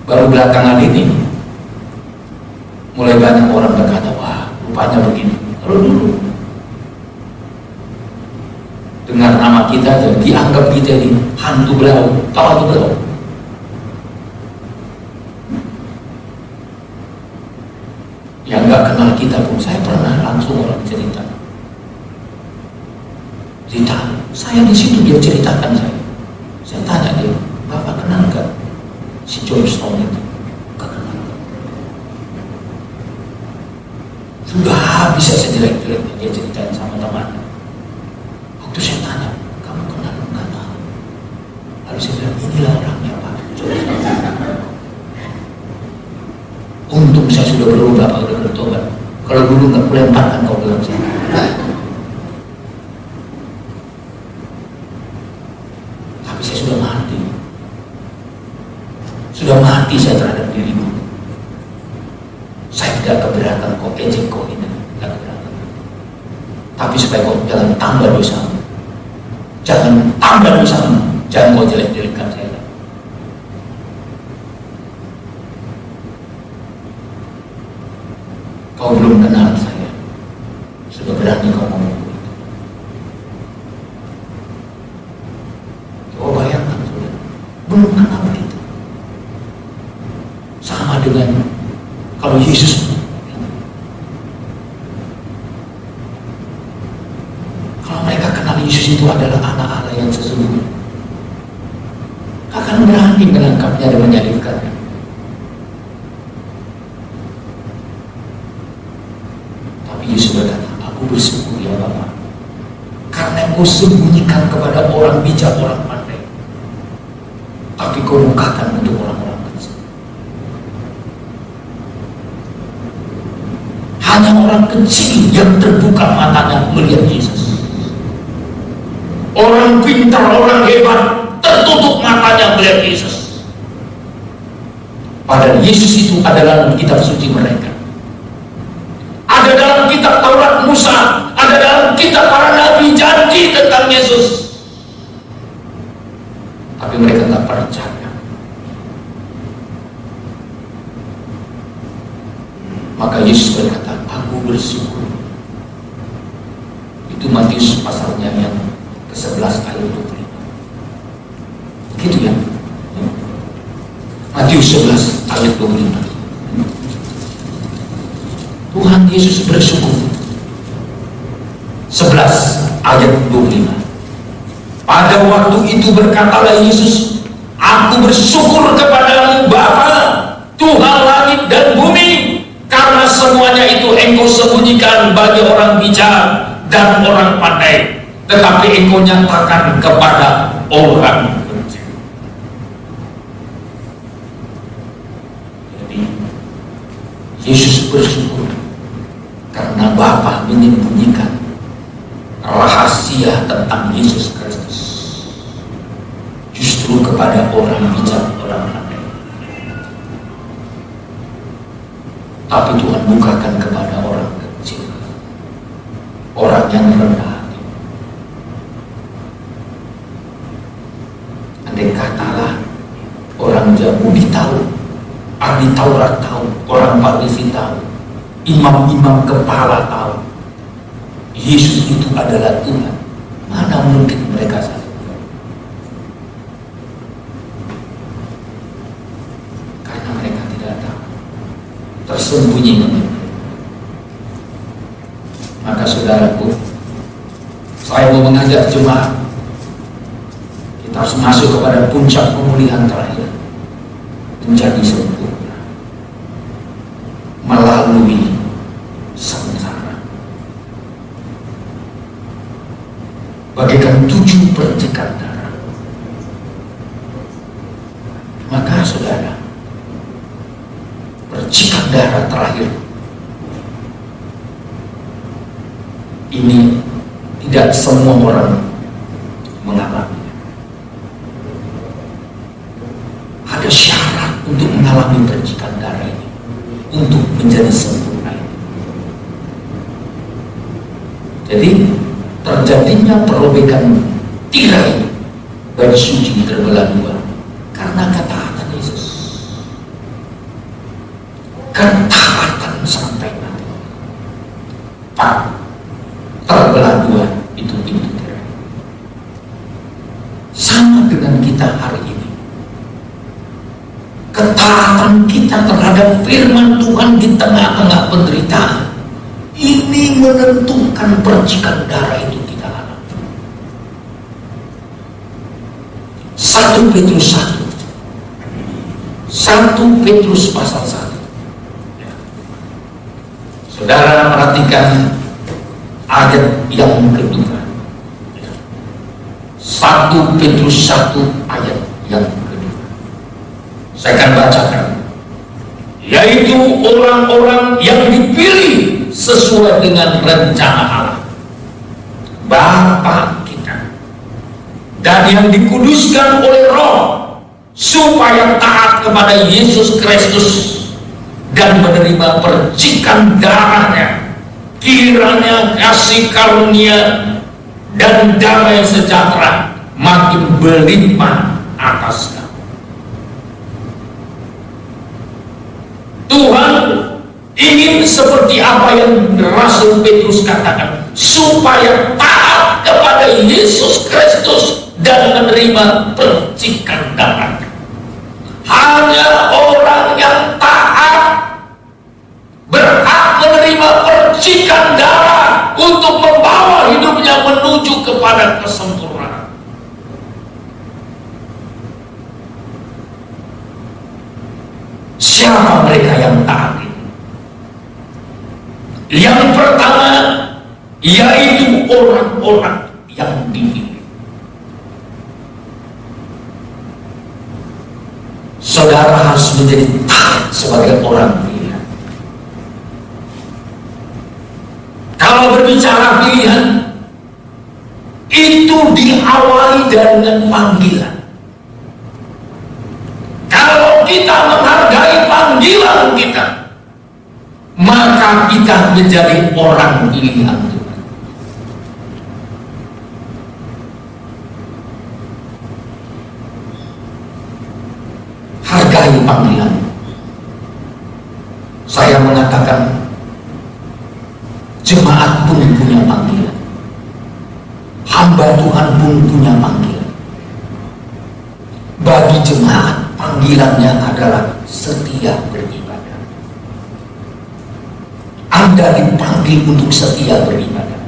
Baru belakangan ini mulai banyak orang berkata, wah rupanya begini. Kalau dulu dengar nama kita aja dianggap kita ini hantu belau, tahu hantu belau? Yang nggak kenal kita pun, saya pernah langsung orang cerita, saya di situ, dia ceritakan saya tanya dia, Bapak kenal nggak si John Stone itu? Nggak kenal. Sudah bisa sejelek-jeleknya dia ceritain sama temannya. Waktu saya tanya, kamu kenal nggak? Tahu. Lalu saya bilang, inilah orangnya Pak. Untung saya sudah berubah, Pak, sudah bertobat. Kalau dulu nggak kulemparkan kau dalam sana. Tapi saya sudah mati. Sudah mati saya terhadap dirimu. Saya tidak keberatan kau ejek kau ini. Tapi supaya kau jangan tambah dosa, jangan tambah dosa, jangan kau jelek-jelekkan saya. Kau belum kenal saya, sudah berani kau ngomong begitu. Coba bayangkan, saudara, belum kenal begitu. Sama dengan kalau Yesus, kalau mereka kenal Yesus itu adalah anak Allah yang sesungguhnya, akan berani menangkapnya dan menyalibkannya. Yesus berkata, aku bersyukur ya Bapa, karena kau sembunyikan kepada orang bijak, orang pandai, tapi kau bukakan untuk orang-orang kecil. Hanya orang kecil yang terbuka matanya melihat Yesus. Orang pintar, orang hebat tertutup matanya melihat Yesus. Padahal Yesus itu adalah kitab suci mereka. Ada dalam kitab Taurat Musa, ada dalam kitab para nabi janji tentang Yesus. Tapi mereka tak percaya. Maka Yesus berkata, aku bersyukur. Itu Matius pasalnya yang ke-11 ayat 25. Begitu ya. Matius 11 ayat 25. Tuhan Yesus bersyukur. 11 ayat 25. Pada waktu itu berkatalah Yesus, aku bersyukur kepadamu Bapa, Tuhan langit dan bumi, karena semuanya itu engkau sembunyikan bagi orang bijak dan orang pandai, tetapi engkau nyatakan kepada orang kecil. Jadi Yesus bersyukur karena Bapa menyembunyikan rahasia tentang Yesus Kristus justru kepada orang bijak, orang pandai. Tapi Tuhan bukakan kepada orang kecil, orang yang rendah hati. Andai katalah orang Yahudi tahu, ahli Taurat tahu, orang Farisi tahu, imam-imam kepala tahu, Yesus itu adalah Tuhan, mana mungkin mereka salah? Karena mereka tidak tahu, tersembunyi. Maka saudaraku, saya mau mengajak jemaat, kita harus masuk kepada puncak pemulihan terakhir, menjadi sempurna melalui sengsara, bagaikan 7 percikan darah. Maka saudara, percikan darah terakhir ini tidak semua orang mengalaminya. Ada syarat untuk mengalami percikan darah ini, untuk menjadi sempurna. Jadi terjadinya perobekan tirai baju suci terbelah dua karena ketaatan Yesus. Ketaatan sampai mati. Pak, terbelah dua itu tirai. Sama dengan kita hari ini. Ketaatan kita terhadap firman Tuhan di tengah-tengah penderitaan ini menentukan percikan darah itu kita alami. 1 Petrus 1 Petrus pasal 1. Saudara perhatikan ayat yang kedua. 1 Petrus 1 ayat yang kedua. Saya akan bacakan. Yaitu orang-orang yang dipilih sesuai dengan rencana Allah Bapa kita, dan yang dikuduskan oleh Roh supaya taat kepada Yesus Kristus dan menerima percikan darahnya kiranya kasih karunia dan damai sejahtera makin berlimpah atas kamu. Tuhan ingin seperti apa yang Rasul Petrus katakan, supaya taat kepada Yesus Kristus dan menerima percikan darah. Hanya orang yang taat berhak menerima percikan darah untuk membawa hidupnya menuju kepada kesempurnaan. Siapa mereka yang taat itu? Yang pertama yaitu orang-orang yang dipilih. Saudara harus menjadi taat sebagai orang pilihan. Kalau berbicara pilihan, itu diawali dengan panggilan. Kalau kita menghargai panggilan kita, maka kita menjadi orang pilihan Tuhan. Hargai panggilan. Saya mengatakan jemaat pun punya panggilan, hamba Tuhan pun punya panggilan. Bagi jemaat, panggilannya adalah setia beribadah. Anda dipanggil untuk setia beribadah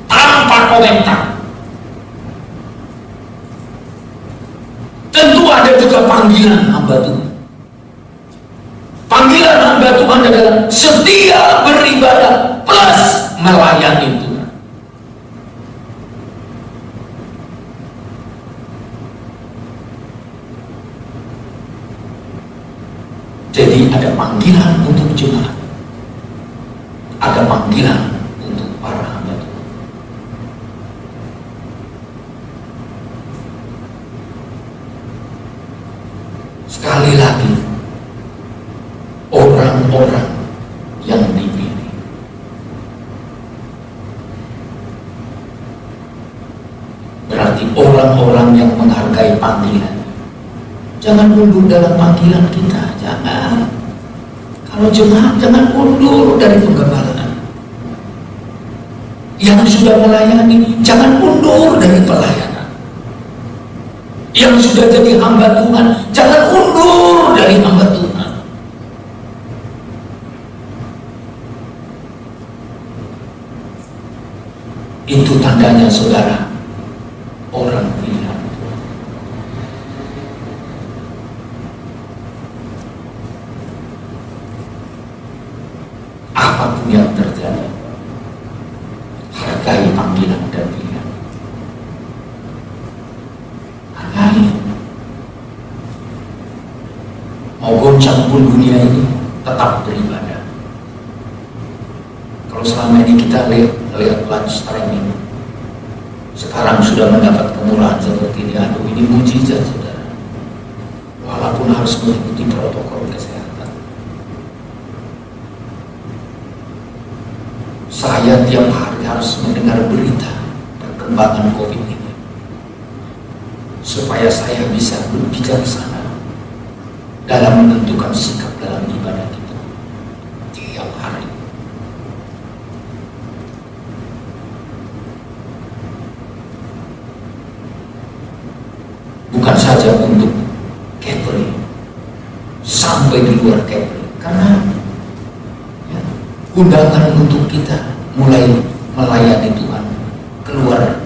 tanpa komentar. Tentu ada juga panggilan hamba Tuhan. Panggilan hamba Tuhan adalah setia beribadah plus melayani Tuhan. Jadi ada panggilan untuk jemaat, ada panggilan untuk para hamba Tuhan. Sekali lagi, orang-orang yang dipilih. Berarti orang-orang yang menghargai panggilan. Jangan mundur dalam panggilan kita, jangan. Kalau jemaat, jangan mundur dari penggembalaan. Yang sudah melayani, jangan mundur dari pelayanan. Yang sudah jadi hamba Tuhan, jangan mundur dari hamba Tuhan. Itu tandanya saudara, orang pilihan. Apapun yang terjadi, hargai panggilan dan pilihan. Hargai. Mau goncang pun dunia ini, tetap beribadah. Kalau selama ini kita lihat live streaming, sekarang sudah mendapat kemurahan seperti ini. Aduh, ini mujizat saudara. Walaupun harus mengikuti protokol kesehatan. Saya tiap hari harus mendengar berita perkembangan COVID ini, supaya saya bisa berbijaksana dalam menentukan sikap dalam ibadah kita tiap hari. Bukan saja untuk Kepri, sampai di luar Kepri, karena ya, undangan untuk kita mulai melayani Tuhan keluar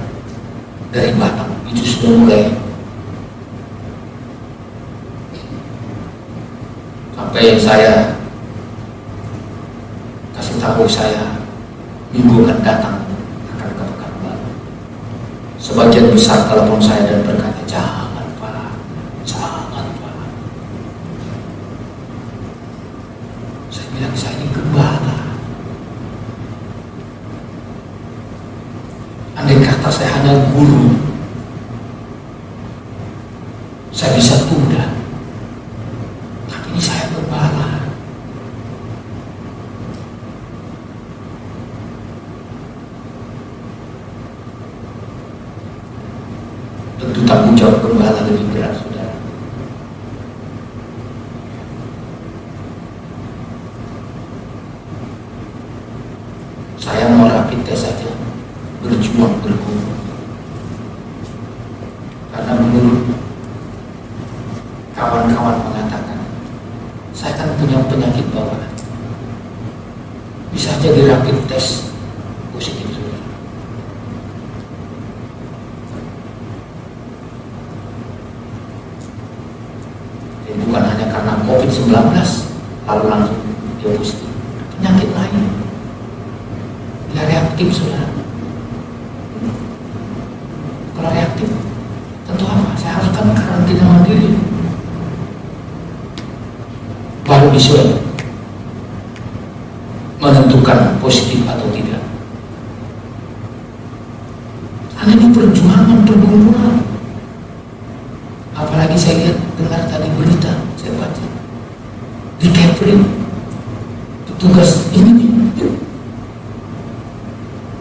dari Batam itu sudah mulai. Sampai saya kasih tahu saya minggu akan datang akan ke Pekanbaru. Sebagian besar telepon saya dan berkata, jangan Pak, jangan Pak. Saya bilang, saya ini gembala. Andai kata saya hanya guru, saya bisa tunda. Tapi ini saya gembala. Tentu tanggung jawab gembala lebih berat, saudara. Saya mau rapid test saja, berjuang berguru. Karena menurut kawan-kawan mengatakan, saya kan punya penyakit bawaan. Bisa jadi rapid test positif, saudara. Jadi bukan hanya karena COVID-19 lalu langsung dia positif, penyakit lain dia reaktif, saudara. Kalau reaktif tentu apa? Saya harus kan karantina mandiri, baru bisa menentukan positif atau tidak. Karena ini perjuangan berbulan-bulan. Apalagi saya lihat, dengar tadi berita, saya baca di Kepri, petugas ini,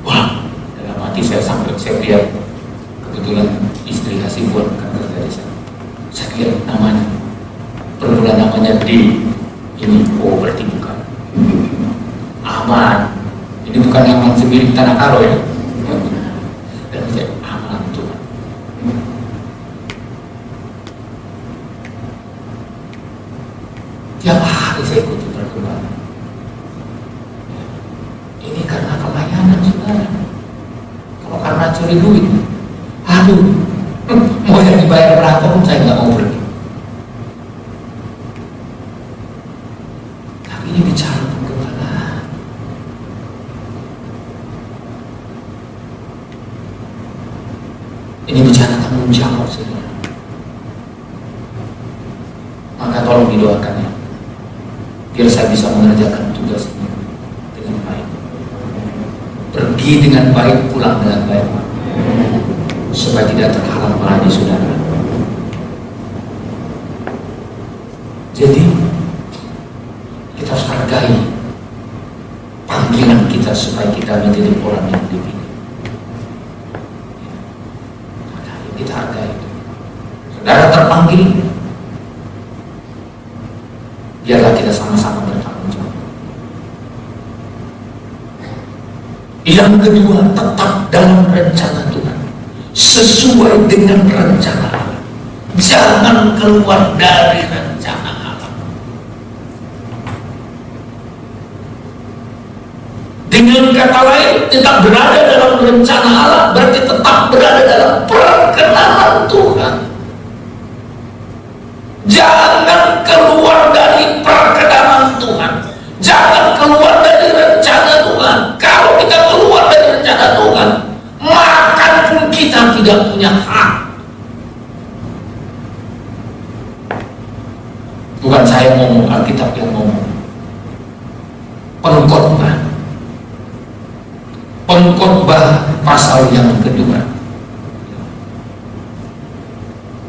wah, dalam hati saya sampai saya lihat, kebetulan istri kasih buat kantor dari sana. Saya lihat namanya, perbulan namanya D. Ini, oh berarti bukan aman. Ini bukan yang sendiri tanah karo ya. Dan saya aman Tuhan. Tiap hari saya ikuti perkembangan. Ini karena pelayanan, saudara. Kalau karena curi duit, aduh, mau yang dibayar berapa pun saya nggak mau pergi. Tapi ini bicara penggembala. Ini bicara tanggung jawab, saudara. Maka tolong didoakan ya, biar saya bisa mengerjakan tugas ini dengan baik. Pergi dengan baik, pulang dengan baik, supaya tidak terhalang melayani saudara. Jadi kita harus hargai panggilan kita supaya kita menjadi orang yang dipilih. Kita hargai itu. Saudara terpanggil, biarlah kita sama-sama bertanggung jawab. Yang kedua, tetap dalam rencana Tuhan, sesuai dengan rencana Allah. Jangan keluar dari rencana Allah. Dengan kata lain, tetap berada dalam rencana Allah berarti tetap berada dalam perkenanan Tuhan. Jangan keluar dari perkenanan Tuhan. Jangan keluar dari rencana Tuhan. Kalau kita keluar dari rencana Tuhan, makan pun kita tidak punya hak. Bukan saya ngomong, Alkitab yang ngomong. Pengkhotbah pasal yang kedua.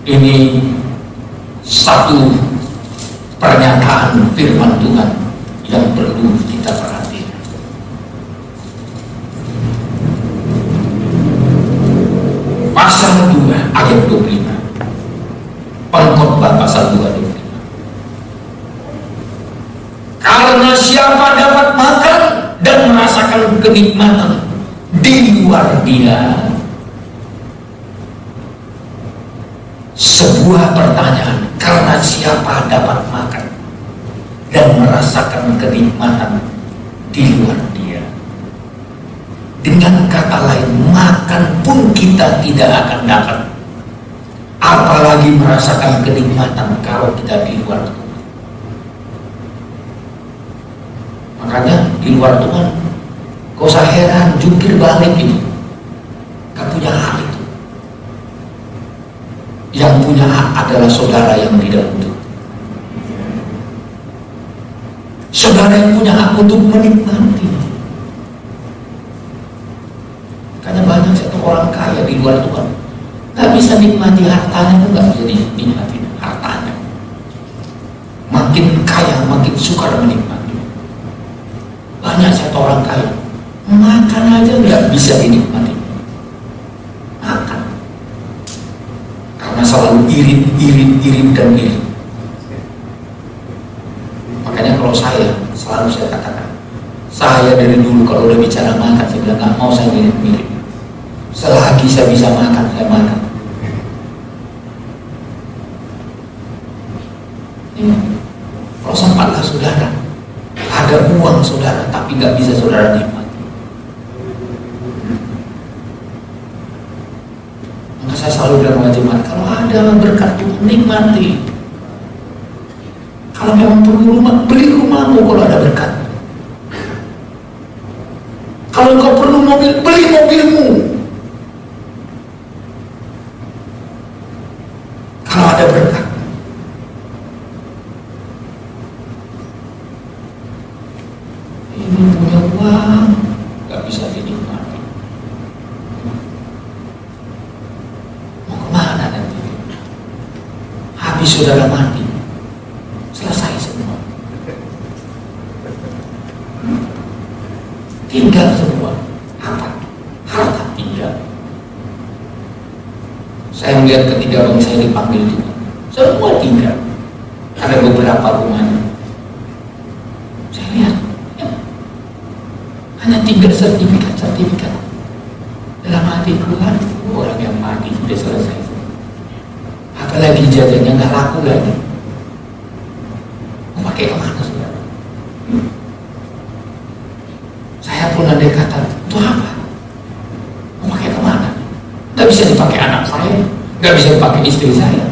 Ini satu pernyataan firman Tuhan yang perlu kita perhatikan. Pasal 2 ayat 25. Pengkhotbah pasal 2 ayat 25. Karena siapa dapat makan dan merasakan kenikmatan di luar dia. Sebuah pertanyaan, karena siapa dapat makan dan merasakan kenikmatan di luar dia. Dengan kata lain, makan pun kita tidak akan dapat, apalagi merasakan kenikmatan kalau kita di luar Tuhan. Makanya di luar Tuhan, gak usah heran, jungkir balik itu gak punya hak itu. Yang punya hak adalah saudara yang tidak untuk. Saudara yang punya hak untuk menikmati. Makanya banyak satu orang kaya di luar Tuhan gak bisa nikmati hartanya, itu gak bisa dinikmati hartanya. Makin kaya makin sukar menikmati. Banyak satu orang kaya makan aja nggak bisa dinikmati. Makan irit dan irit. Makanya kalau selalu saya katakan, saya dari dulu kalau udah bicara makan, saya bilang nggak mau saya mirip-mirip. Selagi saya bisa makan, saya makan. Kalau sempatlah saudara, ada uang saudara, tapi nggak bisa saudara nikmati. Maka saya selalu bilang wajib, kalau ada berkat Tuhan nikmati. Kalau memang perlu rumah, beli rumahmu kalau ada berkat. Kalau engkau perlu mobil, beli mobilmu. Kalau ada berkat. Ini punya uang, gak bisa dinikmati. Mau kemana nanti? Habis saudara mati, selesai semua. Tinggal semua. Apa? Harta tinggal. Saya melihat ketika bangsa saya dipanggil Tuhan, semua tinggal. Ada beberapa rumahnya. Saya lihat, ya, hanya tinggal sertifikat. Dalam hati Tuhan, orang yang mati sudah selesai. Apalagi jajannya nggak laku lagi. Mau pakai kemana saudara? Saya pun andai kata, itu apa? Mau pakai kemana? Nggak bisa dipakai anak saya, nggak bisa dipakai istri saya.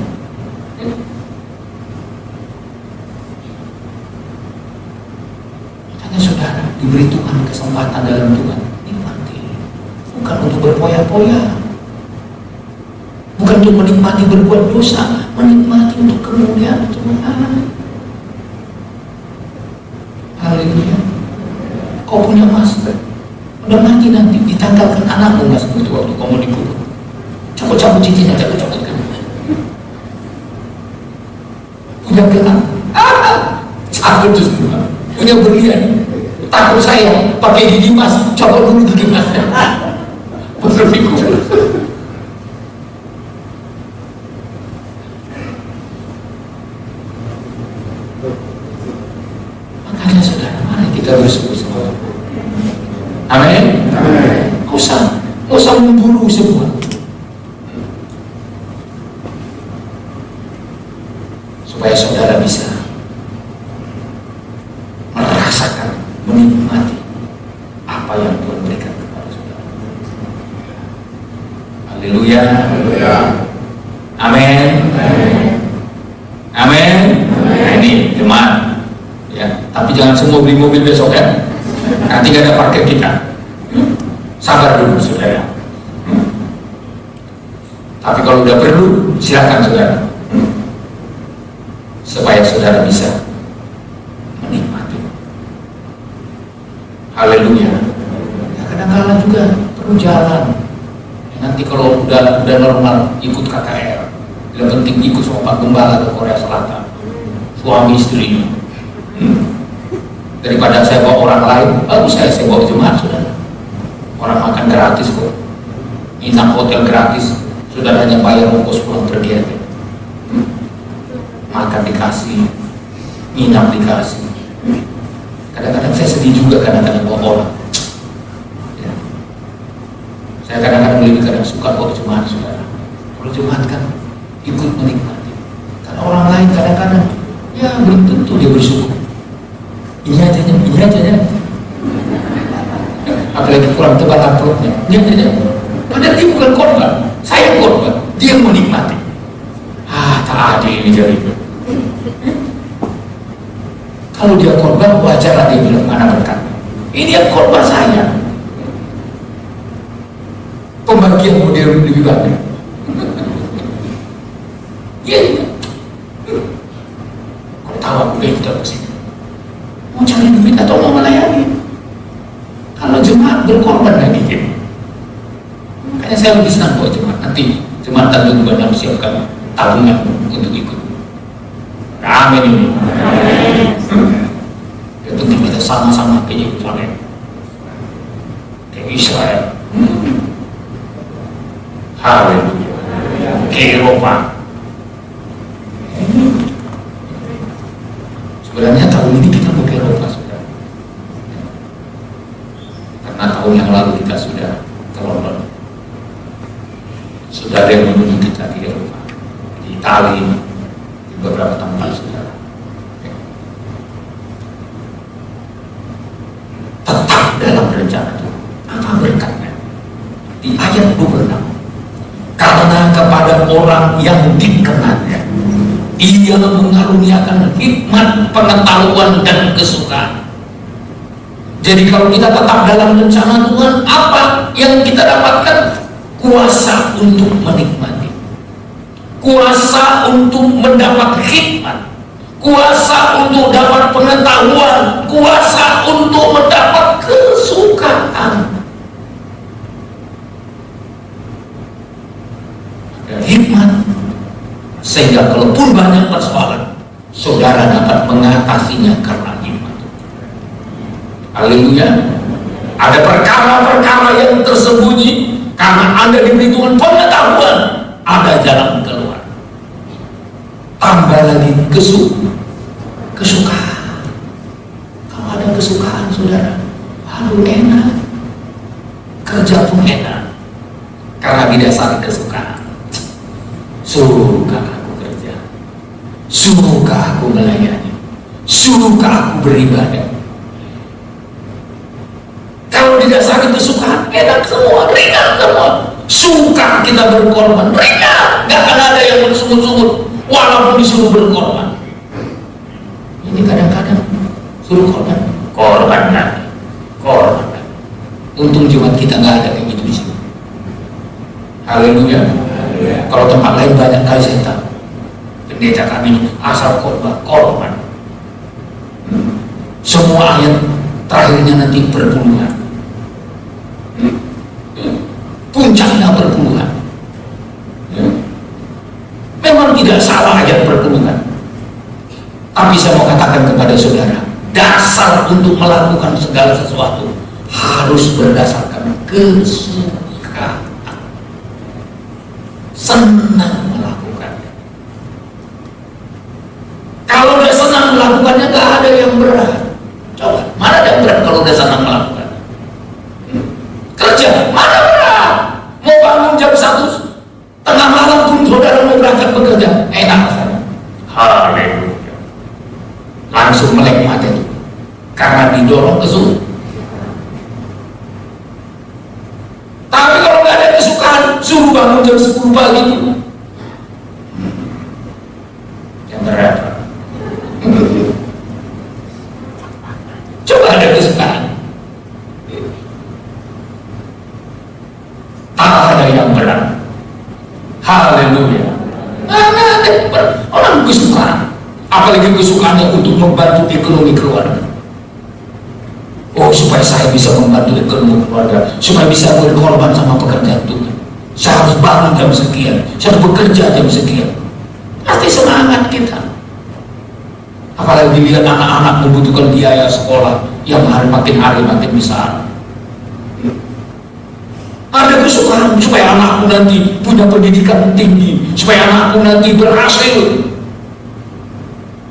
Makanya saudara, diberi Tuhan kesempatan dalam Tuhan, nikmati. Bukan untuk berpoya-poya, bukan untuk menikmati berbuat dosa, menikmati untuk kemuliaan Tuhan. Haleluya. Kau punya emas, udah mati nanti ditanggalkan anakmu mas itu waktu kamu dikubur. Cabut-cabut cincinnya, cabut-cabut kan. Punya gelang, cabut itu semua. Punya berlian, takut saya pakai gigi emas, coba dulu gigi emasnya. Betul dikubur. Makanya saudara, mari kita bersungguh-sungguh. Amin. Usah memburu semua. Supaya saudara bisa merasakan, menikmati apa yang Tuhan berikan kepada saudara. Haleluya. Amin. Amin. Nah, ini jemaat. Ya, tapi jangan semua beli mobil besok ya. Nanti gak ada parkir kita. Sabar dulu saudara. Tapi kalau udah perlu, silakan saudara. Supaya saudara bisa menikmati. Haleluya. Ya, kadang-kadang juga perlu jalan. Ya, nanti kalau udah normal, ikut KKR. Yang penting ikut sama Pak Gembala ke Korea Selatan. Suami istrinya. Daripada saya bawa orang lain, bagus saya bawa jemaat saudara. Orang makan gratis kok, nginap hotel gratis, saudara hanya bayar ongkos pulang pergi aja. Makan dikasih, nginap dikasih. Kadang-kadang saya sedih juga kadang-kadang bawa orang. Ya. Saya kadang-kadang lebih suka bawa jemaat saudara. Kalau jemaat kan ikut menikmati. Karena orang lain kadang-kadang ya belum tentu dia bersyukur. Ini aja. Apalagi kurang tebal amplopnya. Ini aja. Padahal dia bukan korban, saya korban. Dia menikmati. Tak adil ini jadi. Kalau dia korban, wajarlah dia bilang mana berkat. Ini yang korban saya. Pembagian model lebih banyak. Iya. Kau tahu aku kita kesini. Mau cari duit atau mau melayani? Kalau jemaat berkorban lagi gitu. Makanya saya lebih senang buat jemaat. Nanti jemaat Tanjung Bandar siapkan tabungan untuk ikut. Amin ini. Itu kita sama-sama ke Yerusalem, ke Israel, haleluya, ke Eropa. Sebenarnya tahun ini kita mau ke Eropa, saudara. Karena tahun yang lalu kita sudah ke London. Sudah ada yang menuju kita di Eropa, di Italia, di beberapa tempat, saudara. Tetap dalam rencana Tuhan. Apa berkatnya? Di ayat 26. Karena kepada orang yang dikenannya, Ia mengaruniakan hikmat, pengetahuan, dan kesukaan. Jadi kalau kita tetap dalam rencana Tuhan, apa yang kita dapatkan? Kuasa untuk menikmati, kuasa untuk mendapat hikmat, kuasa untuk dapat pengetahuan, kuasa untuk mendapat kesukaan. Dan hikmat, sehingga kalaupun banyak persoalan, saudara dapat mengatasinya karena hikmat. Haleluya. Ada perkara-perkara yang tersembunyi, karena Anda diberi Tuhan pengetahuan, ada jalan keluar. Tambah lagi kesukaan. Kalau ada kesukaan, saudara, aduh enak, kerja pun enak, karena didasari kesukaan. Suka aku kerja, suka aku melayani, suka aku beribadah. Kalau didasari kesukaan, enak semua, ringan semua. Suka kita berkorban, ringan, gak akan ada yang bersungut-sungut walaupun disuruh berkorban. Ini kadang-kadang suruh korban lagi. Untung jemaat kita nggak ada kayak gitu di sini. Haleluya. Kalau tempat lain banyak kali saya tahu pendeta kami asal korban. Semua ayat terakhirnya nanti berpuluhan, puncaknya berpuluhan. Memang tidak salah ayat berpuluhan, tapi saya mau katakan kepada saudara, dasar untuk melakukan segala sesuatu harus berdasarkan kesukaan, senang melakukannya. Kalau udah senang melakukannya, gak ada yang berat. Coba, mana ada yang berat kalau udah senang melakukannya? Kerja, mana berat? Mau bangun jam 1 tengah malam pun saudara mau berangkat bekerja, enak rasanya. Haleluya. Langsung melek mata itu, karena didorong kesukaan. Tapi kalau nggak ada kesukaan, suruh bangun jam 10 pagi itu, yang berat. Coba ada kesukaan, tak ada yang berat. Haleluya. Nah, orang kesukaan, apalagi kesukaannya untuk membantu ekonomi keluarga. Oh, supaya saya bisa membantu ekonomi keluarga, supaya bisa berkorban sama pekerjaan Tuhan. Saya harus bangun jam sekian, saya harus bekerja jam sekian. Pasti semangat kita. Apalagi dilihat anak-anak membutuhkan biaya sekolah yang makin hari makin besar. Ada kesukaan supaya anakku nanti punya pendidikan tinggi, supaya anakku nanti berhasil.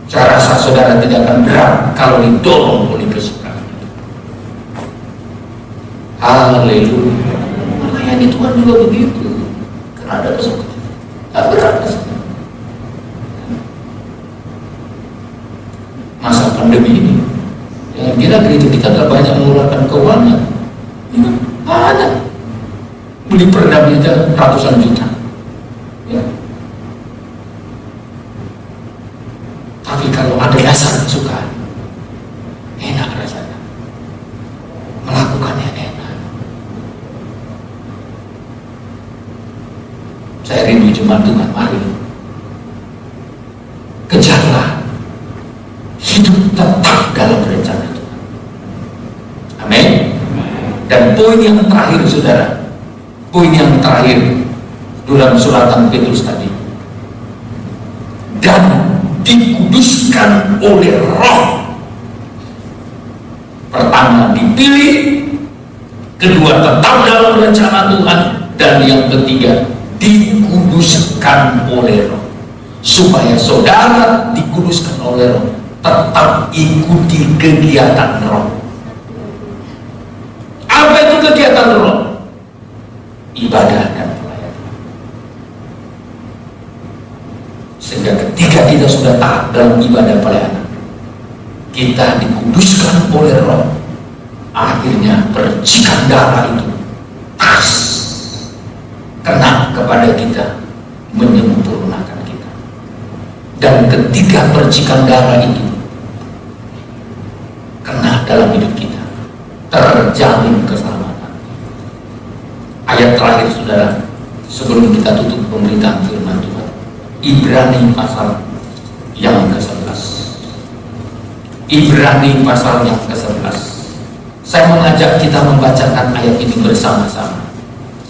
Saya rasa saudara tidak akan berat kalau didorong oleh kesukaan. Haleluya. Melayani Tuhan juga begitu, karena ada kesukaan. Tak berat kesukaan. Masa pandemi ini, jangan kira gereja kita tak banyak mengeluarkan keuangan. Ada. Beli peredam aja ratusan juta, ya. Tapi kalau ada dasar kesukaan, enak rasanya, melakukannya enak. Saya rindu jemaat Tuhan, mari kejarlah hidup tetap dalam rencana Tuhan. Amin. Dan poin yang terakhir, saudara, poin yang terakhir dalam suratan Petrus tadi, dan dikuduskan oleh Roh. Pertama dipilih, kedua tetap dalam rencana Tuhan, dan yang ketiga dikuduskan oleh Roh. Supaya saudara dikuduskan oleh Roh, tetap ikuti kegiatan roh. Apa itu kegiatan roh? Ibadah dan pelayanan. Sehingga ketika kita sudah taat dalam ibadah pelayanan, kita dikuduskan oleh roh, akhirnya percikan darah itu tas kena kepada kita, menyempurnakan kita. Dan ketika percikan darah itu kena dalam hidup kita, terjamin keselamatan. Ayat terakhir saudara, sebelum kita tutup pemberitaan firman Tuhan, Ibrani pasal yang ke-11. Ibrani pasal yang ke-11. Saya mengajak kita membacakan ayat ini bersama-sama.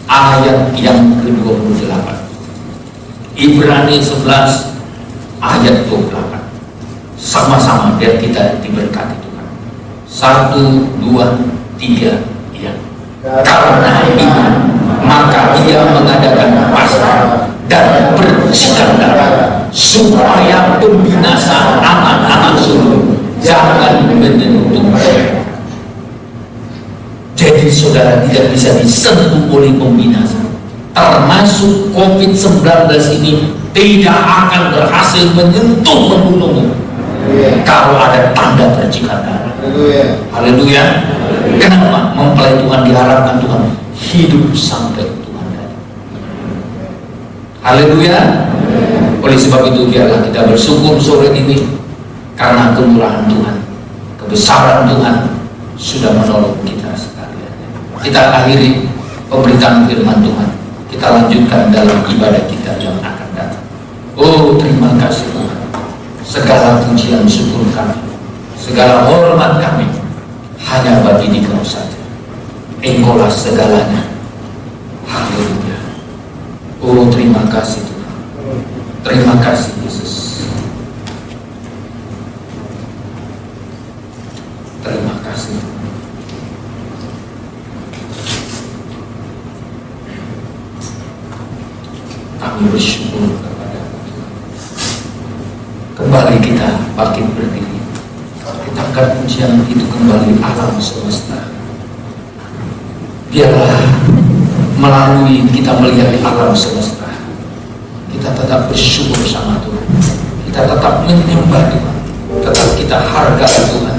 Ayat yang ke-28. Ibrani 11 ayat 28. Sama-sama biar kita diberkati Tuhan. 1, 2, 3, ya. Karena iman maka ia mengadakan pasrah dan percikan darah supaya pembinasaan anak-anak sulung jangan menyentuh mereka. Jadi saudara tidak bisa disentuh oleh pembinasa, termasuk COVID-19 ini tidak akan berhasil menyentuh membunuhmu kalau ada tanda percikan darah. Haleluya. Kenapa? Mempelai Tuhan diharapkan Tuhan hidup sampai Tuhan datang. Haleluya. Oleh sebab itu biarlah kita bersyukur sore ini karena kemurahan Tuhan, kebesaran Tuhan sudah menolong kita sekalian. Kita akhiri pemberitaan firman Tuhan. Kita lanjutkan dalam ibadah kita yang akan datang. Oh, terima kasih Tuhan. Segala pujian syukur kami, segala hormat kami hanya bagi Dikau saja. Engkaulah segalanya. Haleluya. Oh, terima kasih Tuhan. Terima kasih Yesus. Terima kasih Tuhan. Kami bersyukur kepada Tuhan. Kembali kita bangkit berdiri. Kita angkat pujian itu kembali alam semesta. Biarlah melalui kita melihat alam semesta, kita tetap bersyukur sama Tuhan. Kita tetap menyembah Tuhan. Tetap kita hargai Tuhan.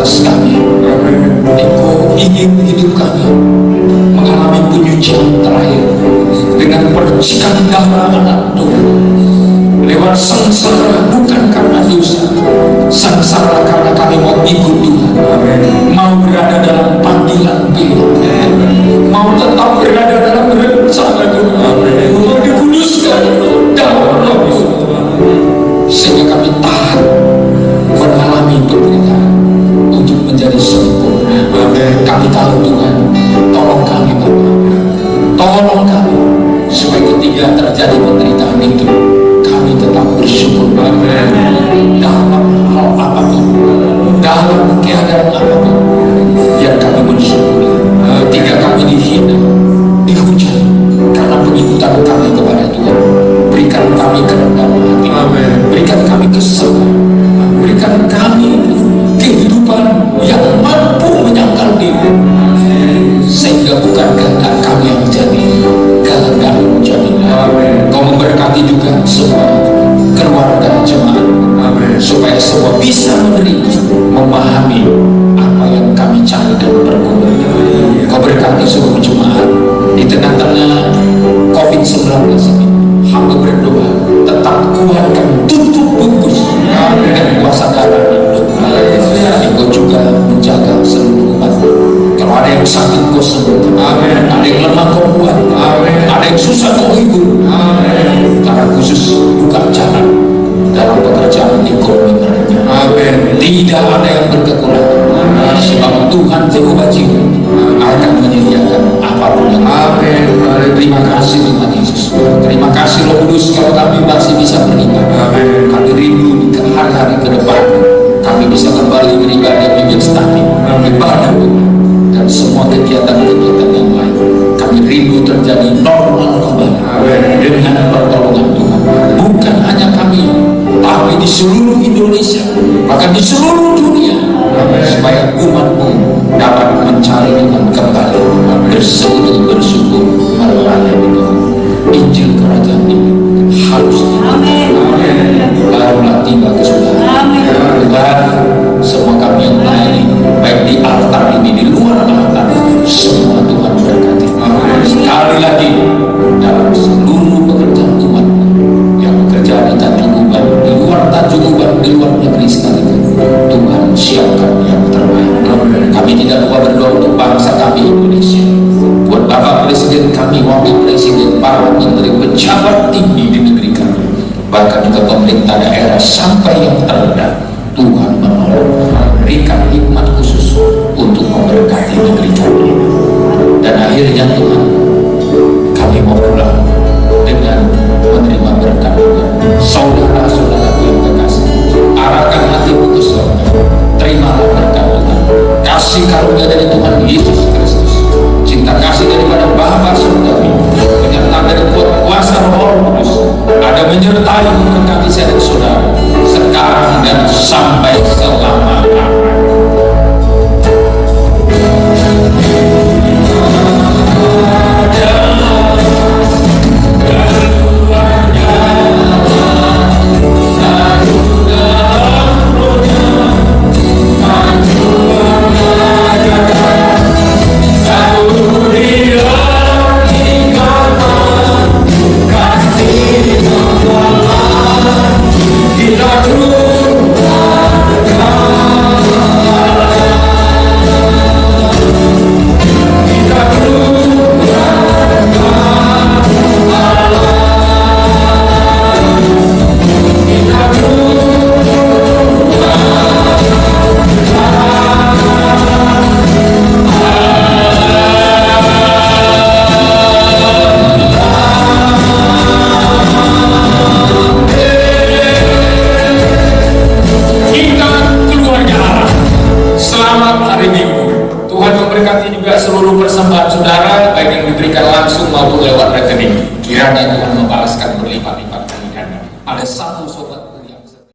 atas kami. Engkau ingin hidup kami mengalami penyucian terakhir dengan percikan darah anak Tuhan. Lewat sengsara bukan karena dosa, sengsara karena kami mau ikut Tuhan, mau berada dalam panggilan pilihan, mau tetap berada dalam rencana Tuhan, mau dikuduskan dalam Roh, sehingga kami tahan mengalami penderitaan untuk menjadi sempurna. Kami tahu Tuhan, tolong kami Bapa, tolong kami supaya ketika terjadi penderitaan itu kami tetap bersyukur dalam hal apapun, dalam keadaan apapun, biar kami bersyukur. Ketika kami dihina, dihujat karena pengikutan kami kepada Tuhan, berikan kami kerendahan hati, berikan kami kesabaran, berikan kami kehidupan yang mampu menyangkal diri, sehingga bukan kehendak kami yang jadi, kehendakmu jadilah. Kau memberkati juga semua keluarga jemaat, supaya semua bisa menerima, memahami apa yang kami cari dan pergumulan. Kau berkati seluruh jemaat di tengah-tengah COVID-19 ini. Hamba berdoa, tetap kuatkan, tutup bungkus dengan kuasa darah Engkau juga menjaga seluruh umat. Kalau ada yang sakit, Kau sembuhkan. Ada yang lemah, Kau kuat. Ada yang susah, Kau hibur. Karena khusus buka jalan dalam pekerjaan ekonomi mereka. Tidak ada yang berkekurangan, sebab Tuhan Jehovah Jireh akan menyediakan apapun yang Terima kasih Tuhan Yesus. Terima kasih Roh Kudus, kalau kami masih bisa beribadah. Kami rindu di hari-hari ke depan kami bisa kembali beribadah di Stati, ibadah dan semua kegiatan-kegiatan yang lain. Kami rindu terjadi normal kembali dengan pertolongan Tuhan. Bukan hanya kami, tapi di seluruh Indonesia, bahkan di seluruh dunia, supaya umat-Mu dapat mencari Tuhan kembali, bersekutu, bersyukur, melayani Tuhan. Injil kerajaan ini harus barulah tiba ke saudara. Tuhan, semua kami yang melayani, baik di altar ini, di luar altar, semua Tuhan berkati. Sekali lagi, dalam seluruh pekerjaan umat yang bekerja di Tanjung Uban, di luar Tanjung Uban, di luar negeri sekalipun, Tuhan siapkan yang terbaik. Kami tidak lupa berdoa untuk bangsa kami Indonesia, buat Bapak Presiden kami, Wakil Presiden, para menteri, pejabat tinggi di negeri kami, bahkan juga pemerintah daerah sampai yang terendah. Tuhan menolong, berikan hikmat khusus untuk memberkati negeri kami. Dan akhirnya Tuhan, kami mau pulang dengan menerima berkat Tuhan. Saudara-saudaraku yang terkasih, arahkan hatimu ke surga, terimalah berkat Tuhan, kasih karunia dari Tuhan Yesus Kristus, cinta kasih daripada Bapa surgawi, penyertaan dari kuasa Roh Kudus ada menyertai memberkati saya dan saudara sekarang dan sampai selama-lamanya. Kiranya Tuhan membalaskan berlipat-lipat kali ganda. Ada satu